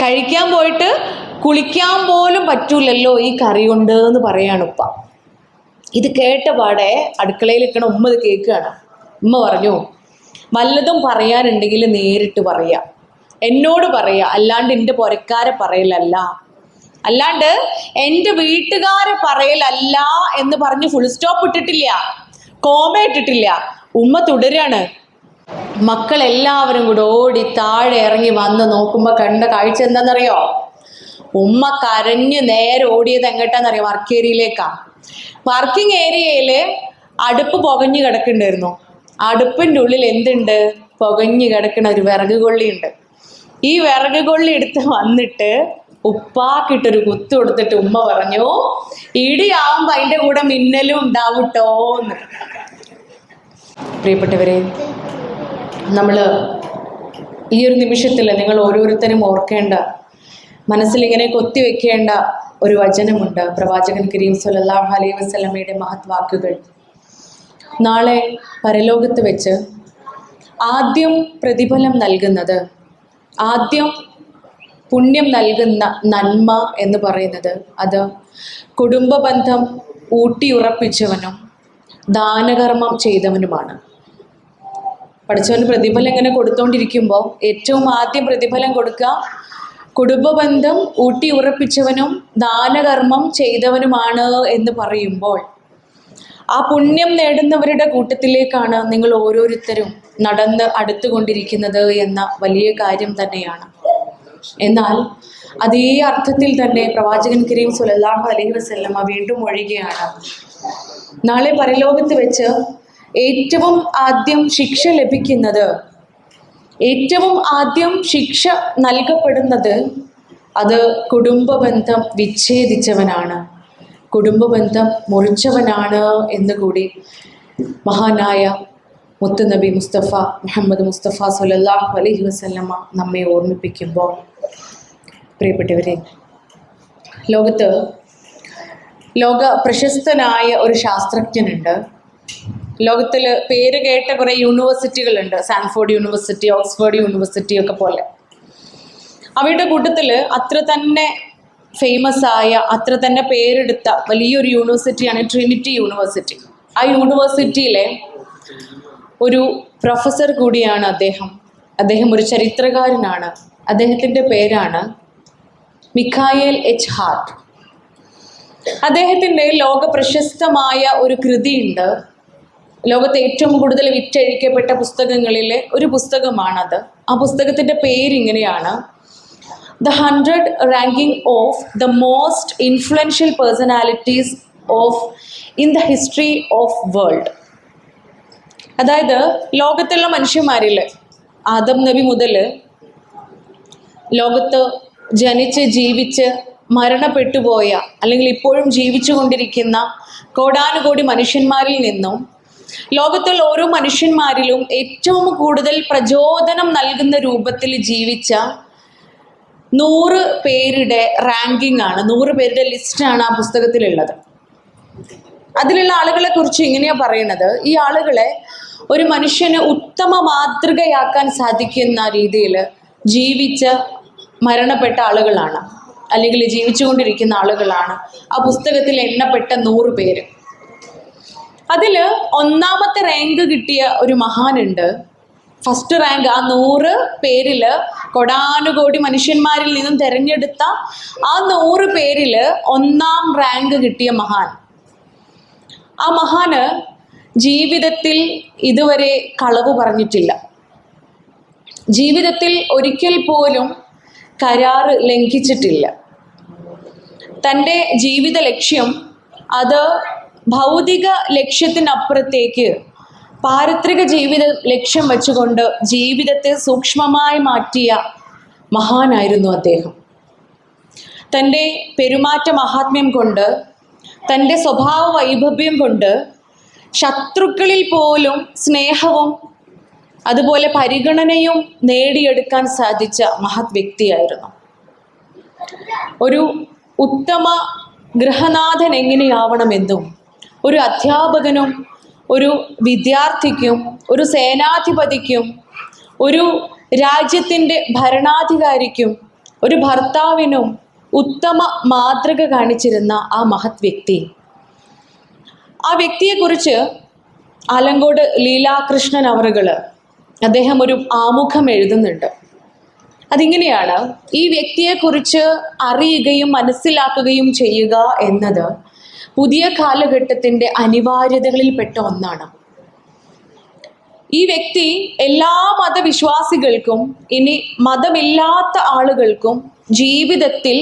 കഴിക്കാൻ പോയിട്ട് കുളിക്കാൻ പോലും പറ്റൂലല്ലോ ഈ കറി കൊണ്ട് എന്ന് പറയാണ് ഉപ്പ. ഇത് കേട്ട പാടെ അടുക്കളയിൽ നിൽക്കണ ഉമ്മ ഇത് കേൾക്കുകയാണ്. ഉമ്മ പറഞ്ഞു, വല്ലതും പറയാനുണ്ടെങ്കിൽ നേരിട്ട് പറയാ, എന്നോട് പറയാ, അല്ലാണ്ട് എൻ്റെ പുരക്കാരെ പറയലല്ല, അല്ലാണ്ട് എൻ്റെ വീട്ടുകാരെ പറയലല്ല എന്ന് പറഞ്ഞ് ഫുൾ സ്റ്റോപ്പ് ഇട്ടിട്ടില്ല, കോമ ഇട്ടിട്ടില്ല. ഉമ്മ തുടരാണ്. മക്കളെല്ലാവരും കൂടെ ഓടി താഴെ ഇറങ്ങി വന്ന് നോക്കുമ്പോൾ കണ്ട കാഴ്ച എന്താണെന്നറിയോ? ഉമ്മ കരഞ്ഞ് നേരെ ഓടിയത് എങ്ങോട്ടാന്നറിയോ? വർക്ക് ഏരിയയിലേക്കാ. വർക്കിംഗ് ഏരിയയിൽ അടുപ്പ് പുകഞ്ഞു കിടക്കുന്നുണ്ടായിരുന്നു. അടുപ്പിൻ്റെ ഉള്ളിൽ എന്തുണ്ട്? പുകഞ്ഞു കിടക്കുന്ന ഒരു വിറക് കൊള്ളിയുണ്ട്. ഈ വിറക് കൊള്ളി എടുത്ത് വന്നിട്ട് ഉപ്പാക്കിട്ടൊരു കുത്തു കൊടുത്തിട്ട് ഉമ്മ പറഞ്ഞു, ഇടിയാവുമ്പോൾ അതിൻ്റെ കൂടെ മിന്നലും ഉണ്ടാവൂട്ടോന്ന്. പ്രിയപ്പെട്ടവരെ, നമ്മൾ ഈ ഒരു നിമിഷത്തിൽ നിങ്ങൾ ഓരോരുത്തരും ഓർക്കേണ്ട, മനസ്സിലിങ്ങനെ കൊത്തിവെക്കേണ്ട ഒരു വചനമുണ്ട്. പ്രവാചകൻ കരീം സ്വല്ലല്ലാഹു അലൈഹി വസല്ലമയുടെ മഹത് വാക്കുകൾ. നാളെ പരലോകത്ത് വെച്ച് ആദ്യം പ്രതിഫലം നൽകുന്നത്, ആദ്യം പുണ്യം നൽകുന്ന നന്മ എന്ന് പറയുന്നത് അത് കുടുംബബന്ധം ഊട്ടിയുറപ്പിച്ചവനും ദാനകർമ്മം ചെയ്തവനുമാണ്. പഠിച്ചവന് പ്രതിഫലം ഇങ്ങനെ കൊടുത്തോണ്ടിരിക്കുമ്പോൾ ഏറ്റവും ആദ്യം പ്രതിഫലം കൊടുക്കുക കുടുംബബന്ധം ഊട്ടി ഉറപ്പിച്ചവനും ദാനകർമ്മം ചെയ്തവനുമാണ് എന്ന് പറയുമ്പോൾ ആ പുണ്യം നേടുന്നവരുടെ കൂട്ടത്തിലേക്കാണ് നിങ്ങൾ ഓരോരുത്തരും നടന്ന് അടുത്തുകൊണ്ടിരിക്കുന്നത് എന്ന വലിയ കാര്യം തന്നെയാണ്. എന്നാൽ അതേ അർത്ഥത്തിൽ തന്നെ പ്രവാചകൻ കരീം സ്വല്ലല്ലാഹു അലൈഹി വസല്ലമ വീണ്ടും ഒഴികയാണ്, നാളെ പരലോകത്ത് വെച്ച് ഏറ്റവും ആദ്യം ശിക്ഷ ലഭിക്കുന്നത്, ഏറ്റവും ആദ്യം ശിക്ഷ നൽകപ്പെടുന്നത് അത് കുടുംബബന്ധം വിച്ഛേദിച്ചവനാണ്, കുടുംബബന്ധം മുറിച്ചവനാണ് എന്നുകൂടി മഹാനായ മുത്തുനബി മുസ്തഫ മുഹമ്മദ് മുസ്തഫ സ്വല്ലല്ലാഹു അലൈഹി വസല്ലമ നമ്മെ ഓർമ്മിപ്പിക്കുമ്പോൾ, പ്രിയപ്പെട്ടവരെ, ലോക പ്രശസ്തനായ ഒരു ശാസ്ത്രജ്ഞനുണ്ട്. ലോകത്തിൽ പേര് കേട്ട കുറേ യൂണിവേഴ്സിറ്റികളുണ്ട്, സാൻഫോർഡ് യൂണിവേഴ്സിറ്റി, ഓക്സ്ഫോർഡ് യൂണിവേഴ്സിറ്റി ഒക്കെ പോലെ. അവയുടെ കൂട്ടത്തിൽ അത്ര തന്നെ ഫേമസ് ആയ, അത്ര തന്നെ പേരെടുത്ത വലിയൊരു യൂണിവേഴ്സിറ്റിയാണ് ട്രിനിറ്റി യൂണിവേഴ്സിറ്റി. ആ യൂണിവേഴ്സിറ്റിയിലെ ഒരു പ്രൊഫസർ കൂടിയാണ് അദ്ദേഹം. അദ്ദേഹം ഒരു ചരിത്രകാരനാണ്. അദ്ദേഹത്തിൻ്റെ പേരാണ് മിഖായേൽ എച്ച് ഹാർട്ട്. അദ്ദേഹത്തിൻ്റെ ലോക പ്രശസ്തമായ ഒരു കൃതിയുണ്ട്. ലോകത്തെ ഏറ്റവും കൂടുതൽ വിറ്റഴിക്കപ്പെട്ട പുസ്തകങ്ങളിലെ ഒരു പുസ്തകമാണത്. ആ പുസ്തകത്തിൻ്റെ പേരിങ്ങനെയാണ്, the 100 ranking of the most influential personalities in the history of world. അതായത് ലോകത്തുള്ള മനുഷ്യന്മാരിൽ ആദം നബി മുതൽ ലോകത്ത് ജനിച്ച് ജീവിച്ച് മരണപ്പെട്ടുപോയ അല്ലെങ്കിൽ ഇപ്പോഴും ജീവിച്ചു കൊണ്ടിരിക്കുന്ന കോടാനുകോടി മനുഷ്യന്മാരിൽ നിന്നും ലോകത്തുള്ള ഓരോ മനുഷ്യന്മാരിലും ഏറ്റവും കൂടുതൽ പ്രചോദനം നൽകുന്ന രൂപത്തിൽ ജീവിച്ച 100 പേരുടെ റാങ്കിങ് ആണ്, 100 പേരുടെ ലിസ്റ്റാണ് ആ പുസ്തകത്തിലുള്ളത്. അതിലുള്ള ആളുകളെ കുറിച്ച് ഇങ്ങനെയാണ് പറയുന്നത്, ഈ ആളുകളെ ഒരു മനുഷ്യന് ഉത്തമ മാതൃകയാക്കാൻ സാധിക്കുന്ന രീതിയിൽ ജീവിച്ച മരണപ്പെട്ട ആളുകളാണ്, അല്ലെങ്കിൽ ജീവിച്ചുകൊണ്ടിരിക്കുന്ന ആളുകളാണ് ആ പുസ്തകത്തിൽ എണ്ണപ്പെട്ട 100 പേര്. അതിൽ ഒന്നാമത്തെ റാങ്ക് കിട്ടിയ ഒരു മഹാനുണ്ട്. ഫസ്റ്റ് റാങ്ക്, ആ 100 പേരിൽ കൊടാനുകോടി മനുഷ്യന്മാരിൽ നിന്നും തിരഞ്ഞെടുത്ത ആ 100 പേരിൽ ഒന്നാം റാങ്ക് കിട്ടിയ മഹാൻ. ആ മഹാന് ജീവിതത്തിൽ ഇതുവരെ കളവ് പറഞ്ഞിട്ടില്ല. ജീവിതത്തിൽ ഒരിക്കൽ പോലും കരാറ് ലംഘിച്ചിട്ടില്ല. തൻ്റെ ജീവിത ലക്ഷ്യം അത് ഭൗതിക ലക്ഷ്യത്തിനപ്പുറത്തേക്ക് പാരത്രിക ജീവിത ലക്ഷ്യം വെച്ചുകൊണ്ട് ജീവിതത്തെ സൂക്ഷ്മമായി മാറ്റിയ മഹാനായിരുന്നു അദ്ദേഹം. തൻ്റെ പെരുമാറ്റ മഹാത്മ്യം കൊണ്ട്, തൻ്റെ സ്വഭാവ വൈഭവ്യം കൊണ്ട് ശത്രുക്കളിൽ പോലും സ്നേഹവും അതുപോലെ പരിഗണനയും നേടിയെടുക്കാൻ സാധിച്ച മഹത് വ്യക്തിയായിരുന്നു. ഒരു ഉത്തമ ഗൃഹനാഥൻ എങ്ങനെയാവണമെന്നും ഒരു അധ്യാപകനും ഒരു വിദ്യാർത്ഥിക്കും ഒരു സേനാധിപതിക്കും ഒരു രാജ്യത്തിൻ്റെ ഭരണാധികാരിക്കും ഒരു ഭർത്താവിനും ഉത്തമ മാതൃക കാണിച്ചിരുന്ന ആ മഹത് വ്യക്തി, ആ വ്യക്തിയെക്കുറിച്ച് ആലങ്കോട് ലീലാകൃഷ്ണൻ അവറുകൾ അദ്ദേഹം ഒരു ആമുഖം എഴുതുന്നുണ്ട്. അതിങ്ങനെയാണ്: ഈ വ്യക്തിയെക്കുറിച്ച് അറിയുകയും മനസ്സിലാക്കുകയും ചെയ്യുക എന്നത് പുതിയ കാലഘട്ടത്തിൻ്റെ അനിവാര്യതകളിൽപ്പെട്ട ഒന്നാണ്. ഈ വ്യക്തി എല്ലാ മതവിശ്വാസികൾക്കും, ഇനി മതമില്ലാത്ത ആളുകൾക്കും ജീവിതത്തിൽ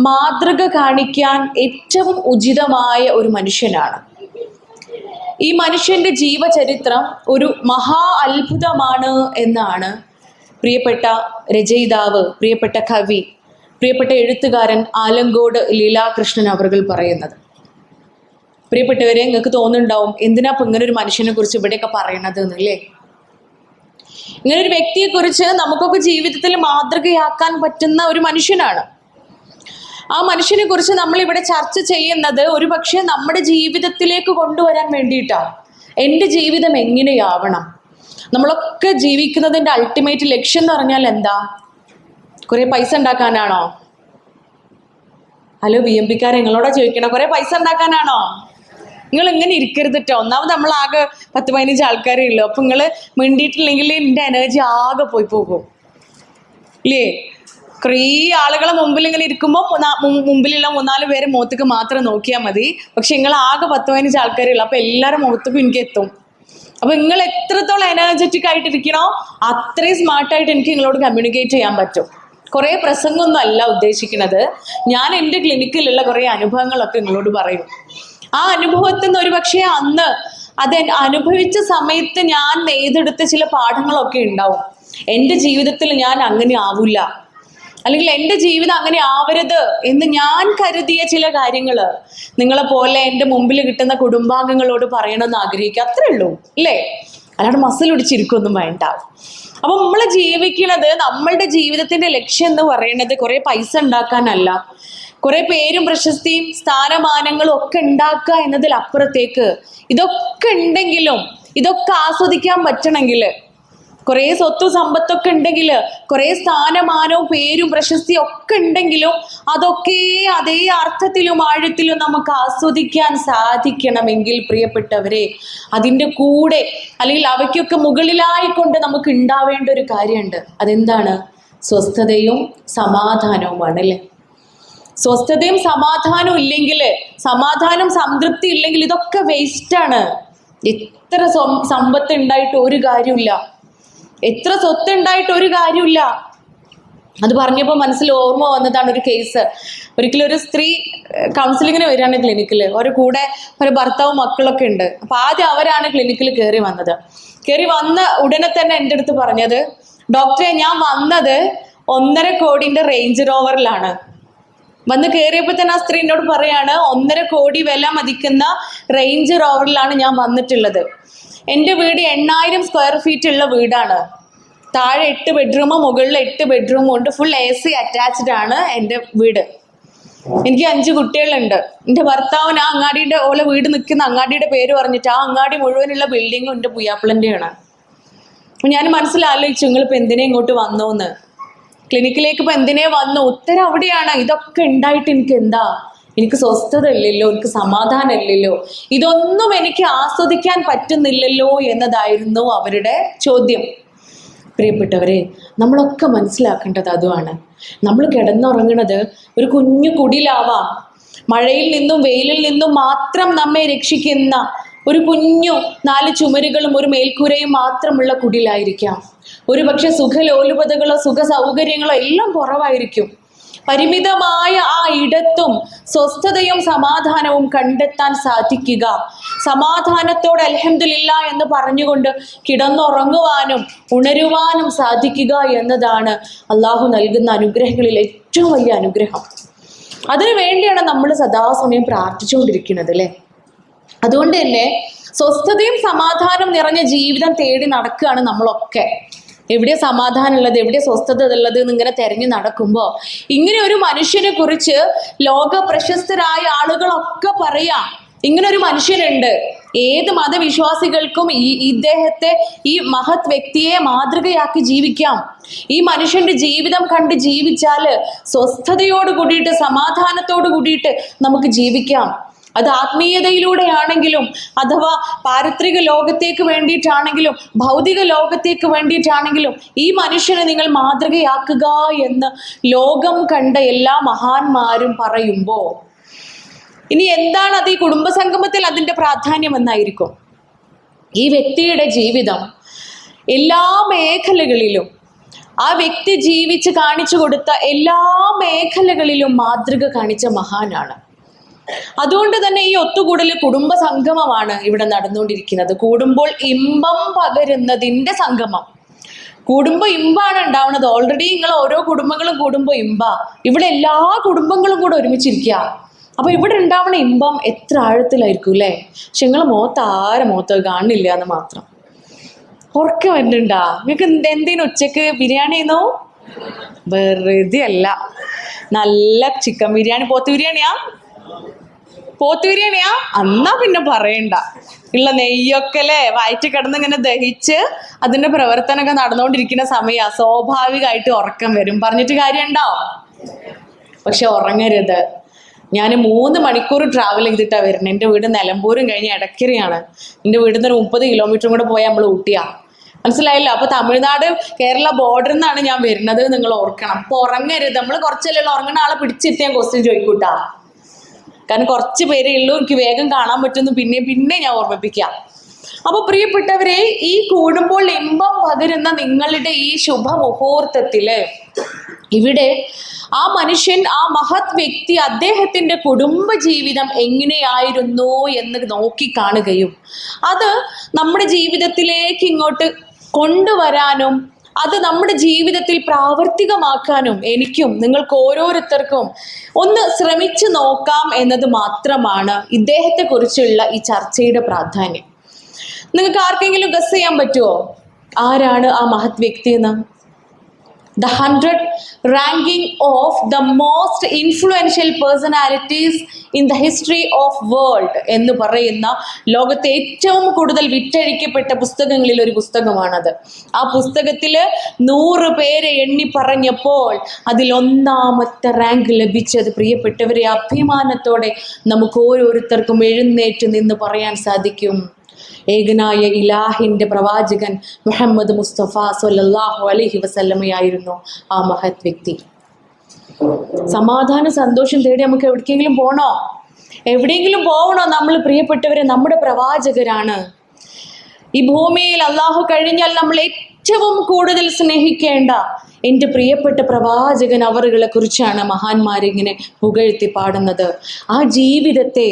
മാതൃക കാണിക്കാൻ ഏറ്റവും ഉചിതമായ ഒരു മനുഷ്യനാണ്. ഈ മനുഷ്യന്റെ ജീവചരിത്രം ഒരു മഹാ അത്ഭുതമാണ് എന്നാണ് പ്രിയപ്പെട്ട രചയിതാവ്, പ്രിയപ്പെട്ട കവി, പ്രിയപ്പെട്ട എഴുത്തുകാരൻ ആലങ്കോട് ലീലാകൃഷ്ണൻ അവറുകൾ പറയുന്നത്. പ്രിയപ്പെട്ടവരെ, നിങ്ങൾക്ക് തോന്നുന്നുണ്ടാവും എന്തിനാ ഇപ്പം ഇങ്ങനെ ഒരു മനുഷ്യനെ കുറിച്ച് ഇവിടെയൊക്കെ പറയണത് എന്നല്ലേ? ഇങ്ങനെ ഒരു വ്യക്തിയെക്കുറിച്ച് നമുക്കൊക്കെ ജീവിതത്തിൽ മാതൃകയാക്കാൻ പറ്റുന്ന ഒരു മനുഷ്യനാണ്. ആ മനുഷ്യനെ കുറിച്ച് നമ്മൾ ഇവിടെ ചർച്ച ചെയ്യുന്നത് ഒരുപക്ഷെ നമ്മുടെ ജീവിതത്തിലേക്ക് കൊണ്ടുവരാൻ വേണ്ടിയിട്ടാണ്. എൻ്റെ ജീവിതം എങ്ങനെയാവണം? നമ്മളൊക്കെ ജീവിക്കുന്നതിൻ്റെ അൾട്ടിമേറ്റ് ലക്ഷ്യം എന്ന് പറഞ്ഞാൽ എന്താ? കുറേ പൈസ ഉണ്ടാക്കാനാണോ? ഹലോ BMP-ക്കാരെ, നിങ്ങളോടാ ചോദിക്കണം, കുറേ പൈസ ഉണ്ടാക്കാനാണോ? നിങ്ങൾ ഇങ്ങനെ ഇരിക്കരുത് കേട്ടോ. ഒന്നാമത് നമ്മളാകെ 10-15 ആൾക്കാരേ ഉള്ളൂ. അപ്പം നിങ്ങൾ മിണ്ടിയിട്ടില്ലെങ്കിൽ എൻ്റെ എനർജി ആകെ പോയി പോകും ഇല്ലേ? കുറേ ആളുകളെ മുമ്പിൽ ഇങ്ങനെ ഇരിക്കുമ്പോൾ മുമ്പിലുള്ള 3-4 പേരെ മുഖത്തേക്ക് മാത്രം നോക്കിയാൽ മതി. പക്ഷെ നിങ്ങൾ ആകെ 10-15 ആൾക്കാരേ ഉള്ളൂ. അപ്പം എല്ലാവരും മുഖത്തേക്കും എനിക്ക് എത്തും. അപ്പം നിങ്ങൾ എത്രത്തോളം എനർജറ്റിക് ആയിട്ടിരിക്കണോ അത്രയും സ്മാർട്ടായിട്ട് എനിക്ക് നിങ്ങളോട് കമ്മ്യൂണിക്കേറ്റ് ചെയ്യാൻ പറ്റും. കുറേ പ്രസംഗമൊന്നും അല്ല ഉദ്ദേശിക്കുന്നത്. ഞാൻ എൻ്റെ ക്ലിനിക്കിലുള്ള കുറേ അനുഭവങ്ങളൊക്കെ നിങ്ങളോട് പറയും. ആ അനുഭവത്തിൽ നിന്ന് ഒരുപക്ഷെ അന്ന് അത് അനുഭവിച്ച സമയത്ത് ഞാൻ നെയ്തെടുത്ത ചില പാഠങ്ങളൊക്കെ ഉണ്ടാവും. എൻ്റെ ജീവിതത്തിൽ ഞാൻ അങ്ങനെ ആവില്ല, അല്ലെങ്കിൽ എൻ്റെ ജീവിതം അങ്ങനെ ആവരുത് എന്ന് ഞാൻ കരുതിയ ചില കാര്യങ്ങൾ നിങ്ങളെ പോലെ എൻ്റെ മുമ്പിൽ കിട്ടുന്ന കുടുംബാംഗങ്ങളോട് പറയണമെന്ന് ആഗ്രഹിക്കുക. അത്രേ ഉള്ളൂ അല്ലേ? അല്ലാണ്ട് മസിലൊടിച്ചിരിക്കൊന്നും വേണ്ട. അപ്പം നമ്മൾ ജീവിക്കുന്നത്, നമ്മളുടെ ജീവിതത്തിൻ്റെ ലക്ഷ്യം എന്ന് പറയുന്നത് കുറേ പൈസ ഉണ്ടാക്കാനല്ല, കുറേ പേരും പ്രശസ്തിയും സ്ഥാനമാനങ്ങളും ഒക്കെ ഉണ്ടാക്കുക എന്നതിലപ്പുറത്തേക്ക് ഇതൊക്കെ ഉണ്ടെങ്കിലും, ഇതൊക്കെ ആസ്വദിക്കാൻ പറ്റണമെങ്കിൽ, കുറേ സ്വത്തും സമ്പത്തൊക്കെ ഉണ്ടെങ്കിൽ, കുറേ സ്ഥാനമാനവും പേരും പ്രശസ്തിയും ഒക്കെ ഉണ്ടെങ്കിലും അതൊക്കെ അതേ അർത്ഥത്തിലും ആഴത്തിലും നമുക്ക് ആസ്വദിക്കാൻ സാധിക്കണമെങ്കിൽ പ്രിയപ്പെട്ടവരെ, അതിൻ്റെ കൂടെ അല്ലെങ്കിൽ അവയ്ക്കൊക്കെ മുകളിലായിക്കൊണ്ട് നമുക്ക് ഉണ്ടാവേണ്ട ഒരു കാര്യമുണ്ട്. അതെന്താണ്? സ്വസ്ഥതയും സമാധാനവുമാണ് അല്ലേ? സ്വസ്ഥതയും സമാധാനവും ഇല്ലെങ്കിൽ, സമാധാനം സംതൃപ്തി ഇല്ലെങ്കിൽ ഇതൊക്കെ വേസ്റ്റാണ്. എത്ര സമ്പത്ത് ഉണ്ടായിട്ട് ഒരു കാര്യമില്ല, എത്ര സ്വത്ത് ഉണ്ടായിട്ട് ഒരു കാര്യമില്ല. അത് പറഞ്ഞപ്പോൾ മനസ്സിൽ ഓർമ്മ വന്നതാണ് ഒരു കേസ്. ഒരിക്കലും ഒരു സ്ത്രീ കൗൺസിലിങ്ങിന് വരികയാണ് ക്ലിനിക്കിൽ. ഒരു കൂടെ ഒരു ഭർത്താവും മക്കളൊക്കെ ഉണ്ട്. അപ്പം ആദ്യം അവരാണ് ക്ലിനിക്കിൽ കയറി വന്നത്. കയറി വന്ന ഉടനെ തന്നെ എൻ്റെ അടുത്ത് പറഞ്ഞത്, ഡോക്ടറെ, ഞാൻ വന്നത് 1.5 കോടിൻ്റെ റേഞ്ച് റോവറിലാണ്. വന്ന് കയറിയപ്പോൾ തന്നെ ആ സ്ത്രീ എന്നോട് പറയാണ്, 1.5 കോടി വില മതിക്കുന്ന റേഞ്ച് റോവറിലാണ് ഞാൻ വന്നിട്ടുള്ളത്. എൻ്റെ വീട് 8000 സ്ക്വയർ ഫീറ്റ് ഉള്ള വീടാണ്. താഴെ 8 ബെഡ്റൂമും മുകളിൽ 8 ബെഡ്റൂമും ഉണ്ട്. ഫുൾ AC അറ്റാച്ച്ഡ് ആണ് എൻ്റെ വീട്. എനിക്ക് 5 കുട്ടികളുണ്ട്. എൻ്റെ ഭർത്താവിന് ആ അങ്ങാടിയുടെ ഓലെ വീട് നിൽക്കുന്ന അങ്ങാടിയുടെ പേര് പറഞ്ഞിട്ട് ആ അങ്ങാടി മുഴുവനുള്ള ബിൽഡിങ്ങും എൻ്റെ പുയ്യാപ്പിളൻ്റെയാണ്. അപ്പം ഞാൻ മനസ്സിലാലോചിച്ചു, നിങ്ങളിപ്പോൾ എന്തിനാ ഇങ്ങോട്ട് വന്നു എന്ന്. ക്ലിനിക്കിലേക്ക് ഇപ്പം എന്തിനേ വന്നു? ഉത്തരം അവിടെയാണ്. ഇതൊക്കെ ഉണ്ടായിട്ട് എനിക്ക് എന്താ? എനിക്ക് സ്വസ്ഥത ഇല്ലല്ലോ, എനിക്ക് സമാധാനം ഇല്ലല്ലോ, ഇതൊന്നും എനിക്ക് ആസ്വദിക്കാൻ പറ്റുന്നില്ലല്ലോ എന്നതായിരുന്നു അവരുടെ ചോദ്യം. പ്രിയപ്പെട്ടവരെ, നമ്മളൊക്കെ മനസ്സിലാക്കേണ്ടത് അതുമാണ്. നമ്മൾ കിടന്നുറങ്ങുന്നത് ഒരു കുഞ്ഞു കുടിലാവാം. മഴയിൽ നിന്നും വെയിലിൽ നിന്നും മാത്രം നമ്മെ രക്ഷിക്കുന്ന ഒരു കുഞ്ഞു 4 ചുമരുകളും ഒരു മേൽക്കൂരയും മാത്രമുള്ള കുടിലായിരിക്കാം. ഒരുപക്ഷെ സുഖലോലുപതകളോ സുഖ സൗകര്യങ്ങളോ എല്ലാം കുറവായിരിക്കും. പരിമിതമായ ആ ഇടത്തും സ്വസ്ഥതയും സമാധാനവും കണ്ടെത്താൻ സാധിക്കുക, സമാധാനത്തോടെ അൽഹംദുലില്ലാഹ് എന്ന് പറഞ്ഞുകൊണ്ട് കിടന്നുറങ്ങുവാനും ഉണരുവാനും സാധിക്കുക എന്നതാണ് അള്ളാഹു നൽകുന്ന അനുഗ്രഹങ്ങളിൽ ഏറ്റവും വലിയ അനുഗ്രഹം. അതിനു വേണ്ടിയാണ് നമ്മൾ സദാസമയം പ്രാർത്ഥിച്ചുകൊണ്ടിരിക്കുന്നത് അല്ലേ? അതുകൊണ്ട് തന്നെ സ്വസ്ഥതയും സമാധാനം നിറഞ്ഞ ജീവിതം തേടി നടക്കുകയാണ് നമ്മളൊക്കെ. എവിടെ സമാധാനം ഉള്ളത്, എവിടെ സ്വസ്ഥത ഉള്ളത് എന്നിങ്ങനെ തെരഞ്ഞു നടക്കുമ്പോൾ ഇങ്ങനെ ഒരു മനുഷ്യനെ കുറിച്ച് ലോക പ്രശസ്തരായ ആളുകളൊക്കെ പറയാം, ഇങ്ങനൊരു മനുഷ്യനുണ്ട്. ഏത് മതവിശ്വാസികൾക്കും ഇദ്ദേഹത്തെ, ഈ മഹത് വ്യക്തിയെ മാതൃകയാക്കി ജീവിക്കാം. ഈ മനുഷ്യന്റെ ജീവിതം കണ്ട് ജീവിച്ചാൽ സ്വസ്ഥതയോട് കൂടിയിട്ട്, സമാധാനത്തോട് കൂടിയിട്ട് നമുക്ക് ജീവിക്കാം. അത് ആത്മീയതയിലൂടെയാണെങ്കിലും, അഥവാ പാരത്രിക ലോകത്തേക്ക് വേണ്ടിയിട്ടാണെങ്കിലും, ഭൗതിക ലോകത്തേക്ക് വേണ്ടിയിട്ടാണെങ്കിലും ഈ മനുഷ്യനെ നിങ്ങൾ മാതൃകയാക്കുക എന്ന് ലോകം കണ്ട എല്ലാ മഹാന്മാരും പറയുമ്പോൾ, ഇനി എന്താണ് അത് ഈ കുടുംബസംഗമത്തിൽ അതിൻ്റെ പ്രാധാന്യം എന്നായിരിക്കും. ഈ വ്യക്തിയുടെ ജീവിതം എല്ലാ മേഖലകളിലും, ആ വ്യക്തി ജീവിച്ച് കാണിച്ചു കൊടുത്ത എല്ലാ മേഖലകളിലും മാതൃക കാണിച്ച മഹാനാണ്. അതുകൊണ്ട് തന്നെ ഈ ഒത്തുകൂടൽ കുടുംബ സംഗമമാണ് ഇവിടെ നടന്നുകൊണ്ടിരിക്കുന്നത്. കൂടുമ്പോൾ ഇമ്പം പകരുന്നതിൻ്റെ സംഗമം. കൂടുമ്പോൾ ഇമ്പാണ് ഉണ്ടാവുന്നത്. ഓൾറെഡി നിങ്ങൾ ഓരോ കുടുംബങ്ങളും കൂടുമ്പോൾ ഇമ്പാ. ഇവിടെ എല്ലാ കുടുംബങ്ങളും കൂടെ ഒരുമിച്ചിരിക്കുക. അപ്പൊ ഇവിടെ ഉണ്ടാവണ ഇമ്പം എത്ര ആഴത്തിലായിരിക്കും അല്ലേ? പക്ഷെ നിങ്ങൾ മുഖത്ത് കാണില്ല എന്ന് മാത്രം. ഉറക്കം വരുന്നുണ്ടാ നിങ്ങൾക്ക്? എന്തേനും ഉച്ചക്ക് ബിരിയാണി ചെയ്യുന്നു? വെറുതെ അല്ല, നല്ല ചിക്കൻ ബിരിയാണി. പോത്ത് ബിരിയാണിയാ? എന്നാ പിന്നെ പറയണ്ട. ഉള്ള നെയ്യൊക്കെ അല്ലേ വയറ്റി കിടന്ന് ഇങ്ങനെ ദഹിച്ച് അതിന്റെ പ്രവർത്തനമൊക്കെ നടന്നുകൊണ്ടിരിക്കുന്ന സമയമാ. സ്വാഭാവികമായിട്ട് ഉറക്കം വരും. പറഞ്ഞിട്ട് കാര്യമുണ്ടോ? പക്ഷെ ഉറങ്ങരുത്. ഞാൻ 3 മണിക്കൂർ ട്രാവൽ ചെയ്തിട്ടാണ് വരുന്നത്. എൻ്റെ വീട് നിലമ്പൂരും കഴിഞ്ഞ് എടക്കരയാണ്. എൻ്റെ വീട്ടിൽ നിന്ന് ഒരു 30 കിലോമീറ്ററും കൂടെ പോയാൽ നമ്മൾ ഊട്ടിയാ. മനസ്സിലായല്ലോ? അപ്പൊ തമിഴ്നാട് കേരള ബോർഡറിൽ നിന്നാണ് ഞാൻ വരുന്നത്. നിങ്ങൾ ഓർക്കണം. അപ്പൊ ഉറങ്ങരുത്. നമ്മൾ കുറച്ചല്ലേ ഉറങ്ങുന്ന ആളെ പിടിച്ചിട്ട് ഞാൻ ക്വസ്റ്റ്യൻ ചോദിക്കൂട്ടാ. കാരണം കുറച്ച് പേരേ ഉള്ളൂ, എനിക്ക് വേഗം കാണാൻ പറ്റുന്നു. പിന്നെ ഞാൻ ഓർമ്മിപ്പിക്കാം. അപ്പൊ പ്രിയപ്പെട്ടവരെ, ഈ കൂടുമ്പോൾ ഇമ്പം പകരുന്ന നിങ്ങളുടെ ഈ ശുഭമുഹൂർത്തത്തില് ഇവിടെ ആ മനുഷ്യൻ, ആ മഹത് വ്യക്തി, അദ്ദേഹത്തിന്റെ കുടുംബ ജീവിതം എങ്ങനെയായിരുന്നു എന്ന് നോക്കിക്കാണുകയും അത് നമ്മുടെ ജീവിതത്തിലേക്ക് ഇങ്ങോട്ട് കൊണ്ടുവരാനും അത് നമ്മുടെ ജീവിതത്തിൽ പ്രാവർത്തികമാക്കാനും എനിക്കും നിങ്ങൾക്ക് ഓരോരുത്തർക്കും ഒന്ന് ശ്രമിച്ചു നോക്കാം എന്നത് മാത്രമാണ് ഇദ്ദേഹത്തെക്കുറിച്ചുള്ള ഈ ചർച്ചയുടെ പ്രാധാന്യം. നിങ്ങൾക്ക് ആർക്കെങ്കിലും ഗസ് ചെയ്യാൻ പറ്റുമോ ആരാണ് ആ മഹത് വ്യക്തി എന്ന്? The 100 ranking of the most influential personalities in the history of world എന്ന് പറയുന്ന ലോകത്തെ ഏറ്റവും കൂടുതൽ വിറ്റഴിക്കപ്പെട്ട പുസ്തകങ്ങളിൽ ഒരു പുസ്തകമാണത്. ആ പുസ്തകത്തിൽ 100 പേരെ എണ്ണി പറഞ്ഞപ്പോൾ അതിൽ 1ാമത്തെ റാങ്ക് ലഭിച്ചത് പ്രിയപ്പെട്ടവരെ അഭിമാനത്തോടെ നമുക്ക് ഓരോരുത്തർക്കും എഴുന്നേറ്റ് നിന്ന് പറയാൻ സാധിക്കും. ഏകനായ ഇലാഹിന്റെ പ്രവാചകൻ മുഹമ്മദ് മുസ്തഫ സ്വല്ലല്ലാഹു അലൈഹി വസല്ലമയായിരുന്നു ആ മഹത് വ്യക്തി. സമാധാന സന്തോഷം തേടി നമുക്ക് എവിടേക്കെങ്കിലും പോകണോ? എവിടെയെങ്കിലും പോകണോ? നമ്മൾ പ്രിയപ്പെട്ടവരെ നമ്മുടെ പ്രവാചകരാണ്. ഈ ഭൂമിയിൽ അള്ളാഹു കഴിഞ്ഞാൽ നമ്മൾ ഏറ്റവും കൂടുതൽ സ്നേഹിക്കേണ്ട എൻ്റെ പ്രിയപ്പെട്ട പ്രവാചകൻ അവറുകളെ കുറിച്ചാണ് മഹാന്മാരിങ്ങനെ പുകഴ്ത്തി പാടുന്നത്. ആ ജീവിതത്തെ,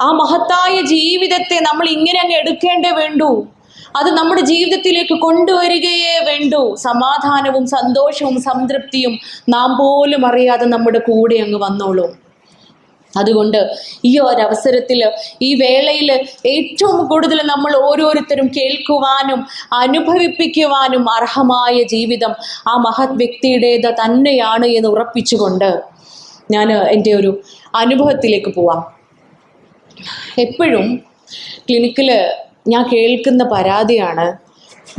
ആ മഹത്തായ ജീവിതത്തെ നമ്മൾ ഇങ്ങനെ അങ്ങ് എടുക്കേണ്ടേ വേണ്ടൂ. അത് നമ്മുടെ ജീവിതത്തിലേക്ക് കൊണ്ടുവരികയേ വേണ്ടൂ. സമാധാനവും സന്തോഷവും സംതൃപ്തിയും നാം പോലും അറിയാതെ നമ്മുടെ കൂടെ അങ്ങ് വന്നോളൂ. അതുകൊണ്ട് ഈ ഒരവസരത്തിൽ, ഈ വേളയിൽ ഏറ്റവും കൂടുതൽ നമ്മൾ ഓരോരുത്തരും കേൾക്കുവാനും അനുഭവിപ്പിക്കുവാനും അർഹമായ ജീവിതം ആ മഹത് വ്യക്തിയുടേത് തന്നെയാണ് എന്ന് ഉറപ്പിച്ചുകൊണ്ട് ഞാൻ എൻ്റെ ഒരു അനുഭവത്തിലേക്ക് പോവാം. എപ്പോഴും ക്ലിനിക്കിൽ ഞാൻ കേൾക്കുന്ന പരാതിയാണ്,